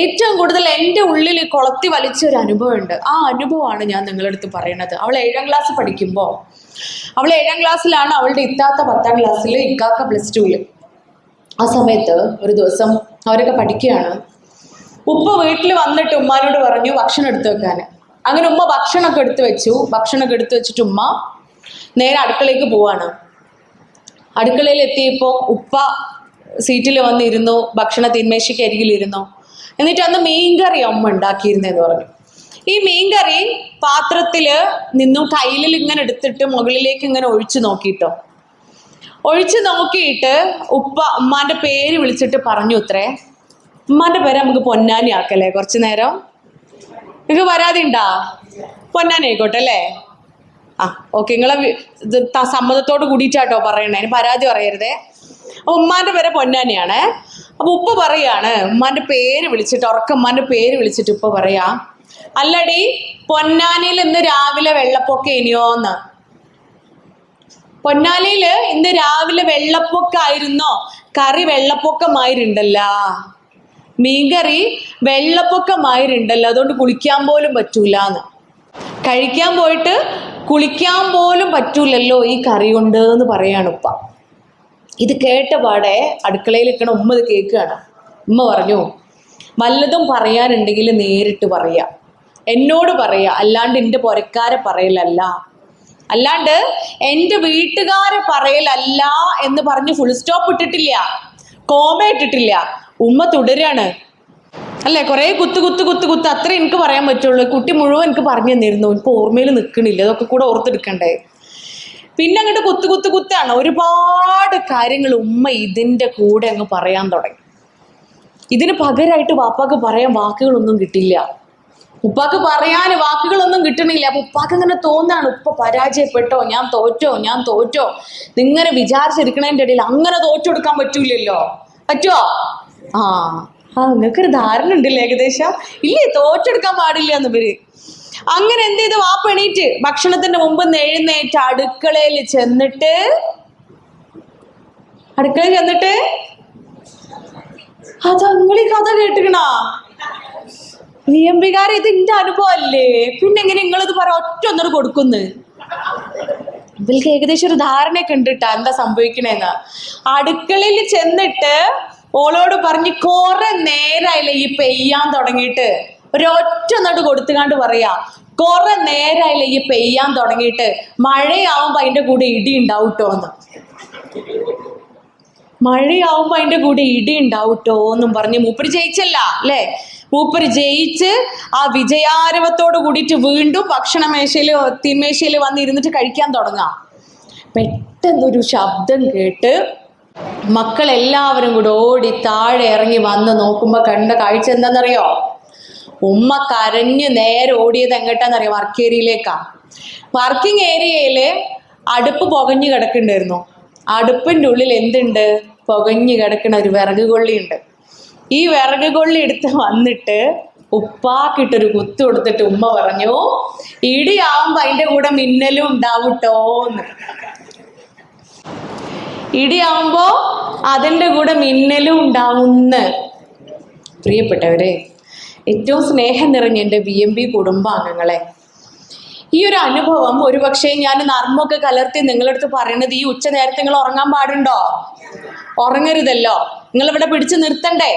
ഏറ്റവും കൂടുതൽ എൻ്റെ ഉള്ളിൽ കൊളത്തി വലിച്ചൊരു അനുഭവമുണ്ട്. ആ അനുഭവമാണ് ഞാൻ നിങ്ങളുടെ അടുത്ത് പറയണത്. അവൾ 7ാം ക്ലാസ് പഠിക്കുമ്പോൾ, അവൾ 7ാം ക്ലാസ്സിലാണ്, അവളുടെ ഇത്താത്ത 10ാം ക്ലാസ്സിൽ, ഇക്കാക്ക +2. ആ സമയത്ത് ഒരു ദിവസം അവരൊക്കെ പഠിക്കുകയാണ്. ഉപ്പ വീട്ടിൽ വന്നിട്ട് ഉമ്മാനോട് പറഞ്ഞു ഭക്ഷണം എടുത്തു വെക്കാൻ. അങ്ങനെ ഉമ്മ ഭക്ഷണമൊക്കെ എടുത്തു വെച്ചിട്ട് ഉമ്മ നേരെ അടുക്കളയ്ക്ക് പോവാണ്. അടുക്കളയിൽ എത്തിയപ്പോൾ ഉപ്പ സീറ്റിൽ വന്നിരുന്നു, ഭക്ഷണ തീന്മേശയ്ക്ക് അരികിലിരുന്നു. എന്നിട്ട് അന്ന് മീൻകറി അമ്മ ഉണ്ടാക്കിയിരുന്നെന്ന് പറഞ്ഞു. ഈ മീൻകറി പാത്രത്തിൽ നിന്നും കയ്യിൽ ഇങ്ങനെ എടുത്തിട്ട് മുകളിലേക്ക് ഇങ്ങനെ ഒഴിച്ചു നോക്കിയിട്ട് ഉപ്പ ഉമ്മാന്റെ പേര് വിളിച്ചിട്ട് പറഞ്ഞു അത്രേ, ഉമ്മാന്റെ പേര് നമുക്ക് പൊന്നാനി ആക്കല്ലേ കുറച്ചു നേരം, നിങ്ങൾക്ക് പരാതി ഉണ്ടാ? പൊന്നാനി ആയിക്കോട്ടെ അല്ലേ? ആ ഓക്കെ, നിങ്ങളെ സമ്മതത്തോട് കൂടിയിട്ടാട്ടോ പറയണേ, അതിന് പരാതി പറയരുതേ. അപ്പൊ ഉമ്മാന്റെ പേര് പൊന്നാനിയാണ്. അപ്പൊ ഉപ്പ പറയാണ്, ഉമ്മാന്റെ പേര് വിളിച്ചിട്ട് ഉമ്മാന്റെ പേര് വിളിച്ചിട്ട് ഉപ്പ പറയാ, അല്ലടി പൊന്നാനിയിൽ ഇന്ന് രാവിലെ വെള്ളപ്പൊക്കം ഇനിയോന്ന്? പൊന്നാനിയിൽ ഇന്ന് രാവിലെ വെള്ളപ്പൊക്കമായിരുന്നോ? കറി വെള്ളപ്പൊക്കമായിരുണ്ടല്ല, മീൻകറി വെള്ളപ്പൊക്കമായിരുണ്ടല്ലോ, അതുകൊണ്ട് കുളിക്കാൻ പോലും പറ്റൂലെന്ന്. കഴിക്കാൻ പോയിട്ട് കുളിക്കാൻ പോലും പറ്റൂലല്ലോ ഈ കറി കൊണ്ട് എന്ന് പറയാണ് ഉപ്പ. ഇത് കേട്ട പാടെ അടുക്കളയിൽ നിൽക്കണ ഉമ്മ ഇത് കേൾക്കുകയാണ്. ഉമ്മ പറഞ്ഞു, വല്ലതും പറയാനുണ്ടെങ്കിൽ നേരിട്ട് പറയാ, എന്നോട് പറയാ, അല്ലാണ്ട് എൻ്റെ പുരക്കാരെ പറയലല്ല, അല്ലാണ്ട് എൻ്റെ വീട്ടുകാരെ പറയലല്ല എന്ന് പറഞ്ഞ് ഫുൾ സ്റ്റോപ്പ് ഇട്ടിട്ടില്ല, കോമ ഇട്ടിട്ടില്ല. ഉമ്മ തുടരാണ്. അല്ലേ, കുറേ കുത്ത് അത്രേ എനിക്ക് പറയാൻ പറ്റുള്ളൂ. കുട്ടി മുഴുവൻ എനിക്ക് പറഞ്ഞു തന്നിരുന്നു, എനിക്ക് ഓർമ്മയിൽ നിൽക്കണില്ല, അതൊക്കെ കൂടെ ഓർത്തെടുക്കണ്ടേ. പിന്നെ അങ്ങോട്ട് കുത്താണ്. ഒരുപാട് കാര്യങ്ങൾ ഉമ്മ ഇതിൻ്റെ കൂടെ അങ്ങ് പറയാൻ തുടങ്ങി. ഇതിന് പകരമായിട്ട് വാപ്പാക്ക് പറയാൻ വാക്കുകളൊന്നും കിട്ടില്ല, ഉപ്പാക്ക് പറയാൻ വാക്കുകളൊന്നും കിട്ടണില്ല. അപ്പൊ ഉപ്പാക്ക് ഇങ്ങനെ തോന്നാണ്, ഉപ്പ പരാജയപ്പെട്ടോ, ഞാൻ തോറ്റോ. നിങ്ങനെ വിചാരിച്ചിരിക്കണതിൻ്റെ ഇടയിൽ അങ്ങനെ തോറ്റെടുക്കാൻ പറ്റൂലല്ലോ. പറ്റുമോ? നിങ്ങൾക്കൊരു ധാരണ ഉണ്ടല്ലേ ഏകദേശം? ഇല്ലേ, തോറ്റെടുക്കാൻ പാടില്ല എന്നിവര്. അങ്ങനെ എന്ത് ചെയ്ത് വാപ്പ എണീറ്റ് ഭക്ഷണത്തിന്റെ മുമ്പ് എഴുന്നേറ്റ് അടുക്കളയിൽ ചെന്നിട്ട് അതങ്ങളീ കഥ കേട്ടിക്കണാ? നിയമ്പികാർ ഇത് എന്റെ അനുഭവം അല്ലേ, പിന്നെ എങ്ങനെ നിങ്ങളിത് പറയാം ഒറ്റ കൊടുക്കുന്നു? ഇവർക്ക് ഏകദേശം ഒരു ധാരണയൊക്കെ ഉണ്ട് കേട്ടാ എന്താ സംഭവിക്കണേന്ന്. അടുക്കളയിൽ ചെന്നിട്ട് ഓളോട് പറഞ്ഞ്, കുറെ നേരമായില്ലേ ഈ പെയ്യാൻ തുടങ്ങിയിട്ട്, ഒരൊറ്റ കൊടുത്തുകാണ്ട് പറയാ, കുറെ നേരമായില്ലേ ഈ പെയ്യാൻ തുടങ്ങിയിട്ട്, മഴയാവുമ്പോ അതിന്റെ കൂടെ ഇടി ഉണ്ടാവൂട്ടോന്ന്, മഴയാവുമ്പോ അതിന്റെ കൂടെ ഇടി ഉണ്ടാവൂട്ടോന്നും പറഞ്ഞ് മൂപ്പര് ജയിച്ചല്ല അല്ലേ? മൂപ്പര് ജയിച്ച് ആ വിജയാരവത്തോട് കൂടിയിട്ട് വീണ്ടും തീന്മേശയിൽ വന്നിരുന്നിട്ട് കഴിക്കാൻ തുടങ്ങാം. പെട്ടെന്നൊരു ശബ്ദം കേട്ട് മക്കളെല്ലാവരും കൂടെ ഓടി താഴെ ഇറങ്ങി വന്ന് നോക്കുമ്പോ കണ്ട കാഴ്ച എന്താണെന്നറിയോ? ഉമ്മ കരഞ്ഞ് നേരെ ഓടിയത് എങ്ങോട്ടാന്നറിയോ? വർക്ക് ഏരിയയിലേക്കാ. വർക്കിംഗ് ഏരിയയില് അടുപ്പ് പുകഞ്ഞു കിടക്കുന്നുണ്ടായിരുന്നു. അടുപ്പിന്റെ ഉള്ളിൽ എന്തുണ്ട്? പുകഞ്ഞു കിടക്കുന്ന ഒരു വിറക് കൊള്ളിയുണ്ട്. ഈ വിറക് കൊള്ളി എടുത്ത് വന്നിട്ട് ഉപ്പാക്കിട്ടൊരു കുത്തു കൊടുത്തിട്ട് ഉമ്മ പറഞ്ഞു, ഇടിയാവുമ്പോ അതിന്റെ കൂടെ മിന്നലും ഉണ്ടാവൂട്ടോന്ന്. ഇടിയാവുമ്പോ അതിൻ്റെ കൂടെ മിന്നലും ഉണ്ടാവുന്ന്. പ്രിയപ്പെട്ടവരെ, ഏറ്റവും സ്നേഹം നിറഞ്ഞ എൻ്റെ BMB കുടുംബാംഗങ്ങളെ, ഈ ഒരു അനുഭവം ഒരുപക്ഷെ ഞാൻ നർമ്മമൊക്കെ കലർത്തി നിങ്ങളടുത്ത് പറയണത് ഈ ഉച്ച നേരത്തെ നിങ്ങൾ ഉറങ്ങാൻ പാടുണ്ടോ? ഉറങ്ങരുതല്ലോ, നിങ്ങളിവിടെ പിടിച്ചു നിർത്തണ്ടേ?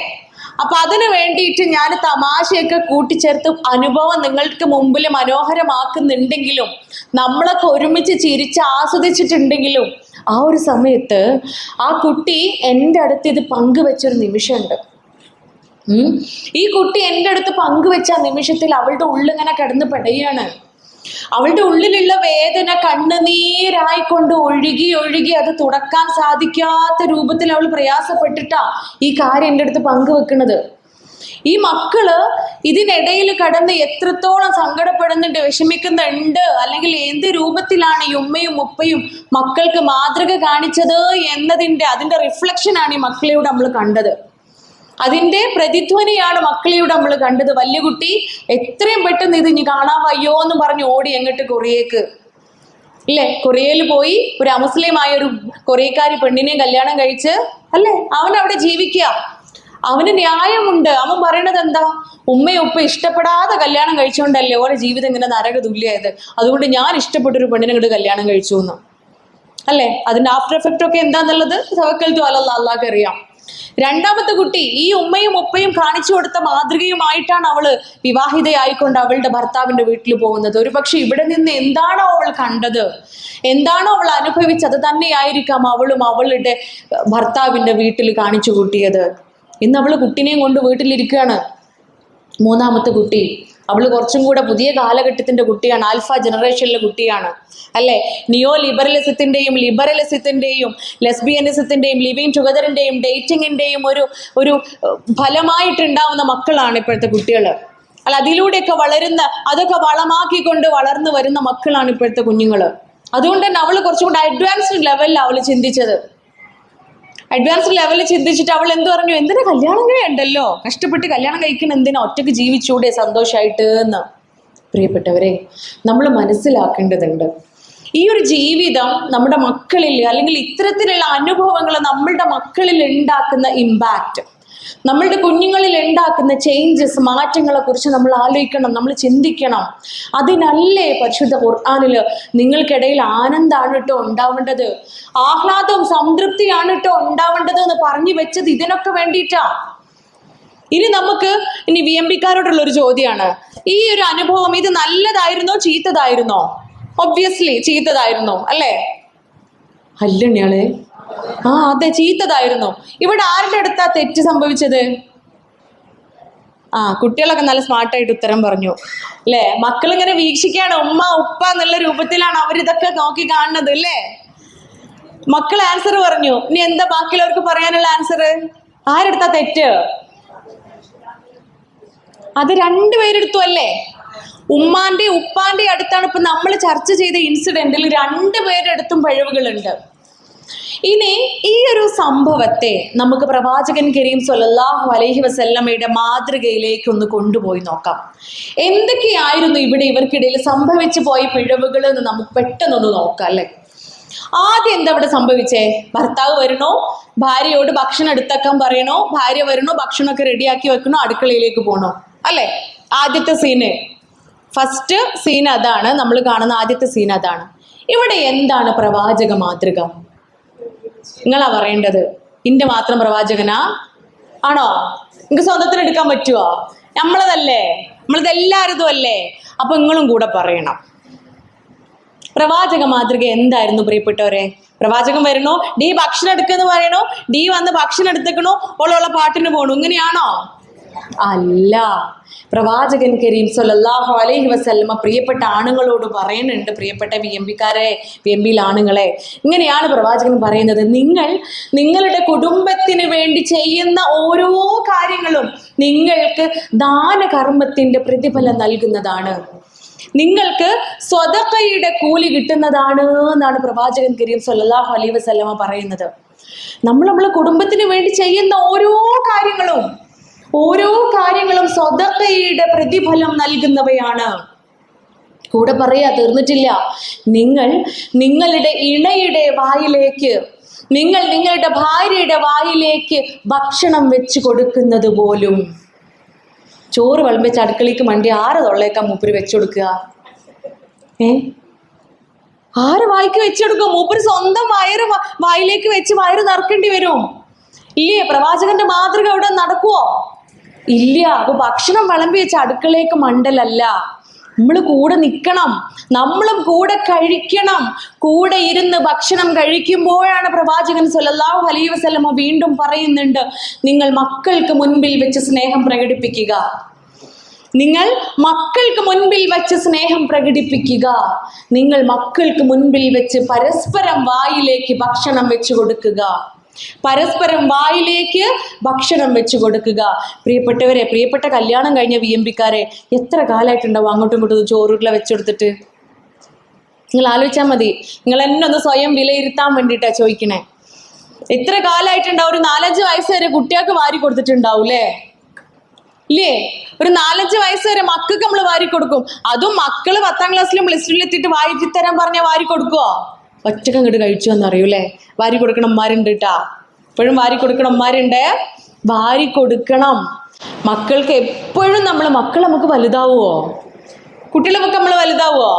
അപ്പൊ അതിനു വേണ്ടിയിട്ട് ഞാൻ തമാശയൊക്കെ കൂട്ടിച്ചേർത്ത് അനുഭവം നിങ്ങൾക്ക് മുമ്പിൽ മനോഹരമാക്കുന്നുണ്ടെങ്കിലും നമ്മളൊക്കെ ഒരുമിച്ച് ചിരിച്ച് ആസ്വദിച്ചിട്ടുണ്ടെങ്കിലും ആ ഒരു സമയത്ത് ആ കുട്ടി എൻ്റെ അടുത്ത് ഇത് പങ്കുവെച്ചൊരു നിമിഷമുണ്ട്. ഈ കുട്ടി എൻ്റെ അടുത്ത് പങ്കുവെച്ച ആ നിമിഷത്തിൽ അവളുടെ ഉള്ളിങ്ങനെ കിടന്ന് പെടയാണ്. അവളുടെ ഉള്ളിലുള്ള വേദന കണ്ണുനീരായിക്കൊണ്ട് ഒഴുകി അത് തുടക്കാൻ സാധിക്കാത്ത രൂപത്തിൽ അവൾ പ്രയാസപ്പെട്ടിട്ടാ ഈ കാര്യം എൻ്റെ അടുത്ത് പങ്കുവെക്കുന്നത്. ഈ മക്കള് ഇതിനിടയിൽ കടന്ന് എത്രത്തോളം സങ്കടപ്പെടുന്നുണ്ട്, വിഷമിക്കുന്നുണ്ട്, അല്ലെങ്കിൽ എന്ത് രൂപത്തിലാണ് ഈ ഉമ്മയും ഉപ്പയും മക്കൾക്ക് മാതൃക കാണിച്ചത് അതിന്റെ റിഫ്ലക്ഷനാണ് ഈ മക്കളെയോട് നമ്മൾ കണ്ടത്. അതിന്റെ പ്രതിധ്വനിയാണ് മക്കളെയോട് നമ്മൾ കണ്ടത്. വലിയ കുട്ടി എത്രയും പെട്ടെന്ന് ഇത് ഇനി കാണാൻ വയ്യോ എന്ന് പറഞ്ഞ് ഓടി എങ്ങോട്ട് കൊറിയക്ക് ഇല്ലേ, കൊറിയയിൽ പോയി ഒരു അമുസ്ലിമായ ഒരു കൊറിയക്കാരി പെണ്ണിനെ കല്യാണം കഴിച്ച് അല്ലേ അവൻ അവിടെ ജീവിക്കുക. അവന് ന്യായമുണ്ട്. അവൻ പറയണത് എന്താ? ഉമ്മയും ഉപ്പ ഇഷ്ടപ്പെടാതെ കല്യാണം കഴിച്ചുകൊണ്ടല്ലേ ഓരോ ജീവിതം ഇങ്ങനെ നരക തുല്യായത്. അതുകൊണ്ട് ഞാൻ ഇഷ്ടപ്പെട്ടൊരു പെണ്ണിനെ ഇങ്ങോട്ട് കല്യാണം കഴിച്ചു എന്ന് അല്ലേ. അതിന്റെ ആഫ്റ്റർ എഫക്റ്റ് ഒക്കെ എന്താന്നുള്ളത് തവക്കൽതു അലല്ലാഹ്, അല്ലാഹ്ക്ക് അറിയാം. രണ്ടാമത്തെ കുട്ടി ഈ ഉമ്മയും ഉപ്പയും കാണിച്ചു കൊടുത്ത മാതൃകയുമായിട്ടാണ് അവള് വിവാഹിതയായിക്കൊണ്ട് അവളുടെ ഭർത്താവിന്റെ വീട്ടിൽ പോകുന്നത്. ഒരു പക്ഷെ ഇവിടെ നിന്ന് എന്താണോ അവൾ കണ്ടത്, എന്താണോ അവൾ അനുഭവിച്ചത് തന്നെയായിരിക്കാം അവളും അവളുടെ ഭർത്താവിന്റെ വീട്ടിൽ കാണിച്ചു കൂട്ടിയത്. ഇന്ന് അവള് കുട്ടിനെയും കൊണ്ട് വീട്ടിലിരിക്കുകയാണ്. മൂന്നാമത്തെ കുട്ടി, അവള് കുറച്ചും കൂടെ പുതിയ കാലഘട്ടത്തിന്റെ കുട്ടിയാണ്, ആൽഫ ജനറേഷനിലെ കുട്ടിയാണ് അല്ലെ. നിയോ ലിബറലിസത്തിന്റെയും ലിബറലിസത്തിന്റെയും ലെസ്ബിയനിസത്തിന്റെയും ലിവിങ് ടുഗദറിന്റെയും ഡേറ്റിങ്ങിന്റെയും ഒരു ഫലമായിട്ടുണ്ടാവുന്ന മക്കളാണ് ഇപ്പോഴത്തെ കുട്ടികൾ. അല്ല, അതിലൂടെയൊക്കെ വളരുന്ന, അതൊക്കെ വളമാക്കിക്കൊണ്ട് വളർന്നു വരുന്ന മക്കളാണ് ഇപ്പോഴത്തെ കുഞ്ഞുങ്ങള്. അതുകൊണ്ട് തന്നെ അവള് കുറച്ചും കൂടെ അഡ്വാൻസ്ഡ് ലെവലിലാണ് അവള് ചിന്തിച്ചത്. അഡ്വാൻസ്ഡ് ലെവലിൽ ചിന്തിച്ചിട്ട് അവൾ എന്ത് പറഞ്ഞു, എന്തിനാ കല്യാണം കഴിയണ്ടല്ലോ, കഷ്ടപ്പെട്ട് കല്യാണം കഴിക്കണം, എന്തിനാ ഒറ്റയ്ക്ക് ജീവിച്ചൂടെ സന്തോഷമായിട്ട് എന്ന്. പ്രിയപ്പെട്ടവരെ, നമ്മൾ മനസ്സിലാക്കേണ്ടതുണ്ട്, ഈ ഒരു ജീവിതം നമ്മുടെ മക്കളിൽ, അല്ലെങ്കിൽ ഇത്തരത്തിലുള്ള അനുഭവങ്ങൾ നമ്മളുടെ മക്കളിൽ ഉണ്ടാക്കുന്ന ഇമ്പാക്റ്റ്, നമ്മളുടെ കുഞ്ഞുങ്ങളിൽ ഉണ്ടാക്കുന്ന ചേഞ്ചസ്, മാറ്റങ്ങളെ കുറിച്ച് നമ്മൾ ആലോചിക്കണം, നമ്മൾ ചിന്തിക്കണം. അതിനല്ലേ പരിശുദ്ധ ഖുർആനില് നിങ്ങൾക്കിടയിൽ ആനന്ദാണ് കേട്ടോ ഉണ്ടാവേണ്ടത്, ആഹ്ലാദവും സംതൃപ്തിയാണ് കേട്ടോ ഉണ്ടാവേണ്ടത് എന്ന് പറഞ്ഞു വെച്ചത് ഇതിനൊക്കെ വേണ്ടിയിട്ടാ. ഇനി VMB-കാരോടുള്ള ഒരു ചോദ്യമാണ്, ഈ ഒരു അനുഭവം ഇത് നല്ലതായിരുന്നോ ചീത്തതായിരുന്നോ? ഒബ്വിയസ്ലി ചീത്തതായിരുന്നു അല്ലേ? അല്ലണ്യാളെ, അതെ, ചീത്തതായിരുന്നു. ഇവിടെ ആരുടെ അടുത്താ തെറ്റ് സംഭവിച്ചത്? കുട്ടികളൊക്കെ നല്ല സ്മാർട്ടായിട്ട് ഉത്തരം പറഞ്ഞു അല്ലേ. മക്കളിങ്ങനെ വീക്ഷിക്കാണ്, ഉമ്മ ഉപ്പ എന്നുള്ള രൂപത്തിലാണ് അവരിതൊക്കെ നോക്കി കാണുന്നത് അല്ലേ. മക്കൾ ആൻസർ പറഞ്ഞു. ഇനി എന്താ ബാക്കിയുള്ളവർക്ക് പറയാനുള്ള ആൻസർ? ആരെടുത്താ തെറ്റ്? അത് രണ്ടുപേരെടുത്തു അല്ലേ. ഉമ്മാന്റെ ഉപ്പാന്റെ അടുത്താണ് ഇപ്പൊ നമ്മൾ ചർച്ച ചെയ്ത ഇൻസിഡന്റിൽ രണ്ടുപേരുടെ അടുത്തും പിഴവുകളുണ്ട്. ഇനി ഈ ഒരു സംഭവത്തെ നമുക്ക് പ്രവാചകൻ കരീം സ്വല്ലല്ലാഹു അലൈഹി വസല്ലമയുടെ മാതൃകയിലേക്ക് ഒന്ന് കൊണ്ടുപോയി നോക്കാം. എന്തൊക്കെയായിരുന്നു ഇവിടെ ഇവർക്കിടയിൽ സംഭവിച്ചു പോയ പിഴവുകൾ എന്ന് നമുക്ക് പെട്ടെന്നൊന്ന് നോക്കാം അല്ലെ. ആദ്യം എന്താ ഇവിടെ സംഭവിച്ചേ? ഭർത്താവ് വരണോ, ഭാര്യയോട് ഭക്ഷണം എടുത്തേക്കാൻ പറയണോ, ഭാര്യ വരണോ, ഭക്ഷണമൊക്കെ റെഡിയാക്കി വെക്കണോ, അടുക്കളയിലേക്ക് പോകണോ അല്ലെ. ആദ്യത്തെ സീന്, ഫസ്റ്റ് സീൻ അതാണ്, നമ്മൾ കാണുന്ന ആദ്യത്തെ സീൻ അതാണ്. ഇവിടെ എന്താണ് പ്രവാചക മാതൃക? നിങ്ങളാ പറയേണ്ടത്. ഇന്റെ മാത്രം പ്രവാചകനാ ആണോ? നിങ്ങൾക്ക് സ്വന്തത്തിന് എടുക്കാൻ പറ്റുമോ? നമ്മളതല്ലേ, നമ്മളത് എല്ലാവരും അല്ലേ. അപ്പൊ നിങ്ങളും കൂടെ പറയണം പ്രവാചക മാതൃക എന്തായിരുന്നു പ്രിയപ്പെട്ടവരെ. പ്രവാചകൻ വരണോ, ഡീ ഭക്ഷണം എടുക്കെന്ന് പറയണോ, ഡീ വന്ന് ഭക്ഷണം എടുത്തേക്കണോ, ഓളോളെ പാട്ടിന് പോകണു, ഇങ്ങനെയാണോ? അല്ല. പ്രവാചകൻ കരീം സ്വല്ലല്ലാഹു അലൈഹി വസല്ലമ പ്രിയപ്പെട്ട ആണുങ്ങളോട് പറയുന്നുണ്ട്, പ്രിയപ്പെട്ട VMB-കാരെ, VMB-യിൽ ആണുങ്ങളെ, ഇങ്ങനെയാണ് പ്രവാചകൻ പറയുന്നത്, നിങ്ങൾ നിങ്ങളുടെ കുടുംബത്തിന് വേണ്ടി ചെയ്യുന്ന ഓരോ കാര്യങ്ങളും നിങ്ങൾക്ക് ദാനകർമ്മത്തിന്റെ പ്രതിഫലം നൽകുന്നതാണ്, നിങ്ങൾക്ക് സ്വതക്കയുടെ കൂലി കിട്ടുന്നതാണ് എന്നാണ് പ്രവാചകൻ കരീം സ്വല്ലല്ലാഹു അലൈഹി വസല്ലമ പറയുന്നത്. നമ്മളെ കുടുംബത്തിന് വേണ്ടി ചെയ്യുന്ന ഓരോ കാര്യങ്ങളും സ്വതക്കയുടെ പ്രതിഫലം നൽകുന്നവയാണ്. കൂടെ പറയാ, തീർന്നിട്ടില്ല. നിങ്ങൾ നിങ്ങളുടെ ഇണയുടെ വായിലേക്ക്, നിങ്ങൾ നിങ്ങളുടെ ഭാര്യയുടെ വായിലേക്ക് ഭക്ഷണം വെച്ച് കൊടുക്കുന്നത് പോലും, ചോറ് വിളമ്പിച്ച് അടുക്കളയ്ക്ക് മണ്ടി ആരെ തൊള്ളേക്കാ മൂപ്പര് വെച്ചു കൊടുക്കുക? ആരെ വായിക്ക് വെച്ചെടുക്കും? മൂപ്പര് സ്വന്തം വായിലേക്ക് വെച്ച് വയറ് നിറക്കേണ്ടി വരും ഇല്ലേ? പ്രവാചകന്റെ മാതൃക അവിടെ നടക്കുവോ? ഇല്ല. അപ്പൊ ഭക്ഷണം വിളമ്പി വെച്ച് അടുക്കളയ്ക്ക് മണ്ടലല്ല, നമ്മൾ കൂടെ നിൽക്കണം, നമ്മളും കൂടെ കഴിക്കണം. കൂടെ ഇരുന്ന് ഭക്ഷണം കഴിക്കുമ്പോഴാണ് പ്രവാചകൻ സ്വല്ലല്ലാഹു അലൈഹി വസല്ലമ വീണ്ടും പറയുന്നുണ്ട്, നിങ്ങൾ മക്കൾക്ക് മുൻപിൽ വെച്ച് സ്നേഹം പ്രകടിപ്പിക്കുക, നിങ്ങൾ മക്കൾക്ക് മുൻപിൽ വെച്ച് സ്നേഹം പ്രകടിപ്പിക്കുക, നിങ്ങൾ മക്കൾക്ക് മുൻപിൽ വെച്ച് പരസ്പരം വായിലേക്ക് ഭക്ഷണം വെച്ച് കൊടുക്കുക, പരസ്പരം വായിലേക്ക് ഭക്ഷണം വെച്ച് കൊടുക്കുക. പ്രിയപ്പെട്ടവരെ, പ്രിയപ്പെട്ട കല്യാണം കഴിഞ്ഞ VMB-കാരെ, എത്ര കാലമായിട്ടുണ്ടാവും അങ്ങോട്ടും ഇങ്ങോട്ടും ചോറുകളെ വെച്ചെടുത്തിട്ട്? നിങ്ങൾ ആലോചിച്ചാൽ മതി. നിങ്ങൾ എന്നെ ഒന്ന് സ്വയം വിലയിരുത്താൻ വേണ്ടിയിട്ടാ ചോദിക്കണേ. എത്ര കാലമായിട്ടുണ്ടാവും? ഒരു 4-5 വയസ്സ് വരെ കുട്ടികൾക്ക് വാരി കൊടുത്തിട്ടുണ്ടാവൂലേ ഇല്ലേ? ഒരു 4-5 വയസ്സ് വരെ മക്കൾക്ക് നമ്മൾ വാരി കൊടുക്കും. അതും മക്കള് 10ാം ക്ലാസ്സിലും +2-ലും എത്തിയിട്ട് വാരി തരാൻ പറഞ്ഞാൽ വാരി കൊടുക്കുവോ? ഒറ്റക്ക് അങ്ങോട്ട് കഴിച്ചു എന്നറിയൂലേ? വാരി കൊടുക്കണന്മാരുണ്ട് കേട്ടാ, എപ്പോഴും വാരി കൊടുക്കണന്മാരുണ്ട്. വാരി കൊടുക്കണം മക്കൾക്ക് എപ്പോഴും. മക്കൾ നമുക്ക് വലുതാവുമോ? കുട്ടികളെ നമുക്ക് നമ്മൾ വലുതാവുമോ?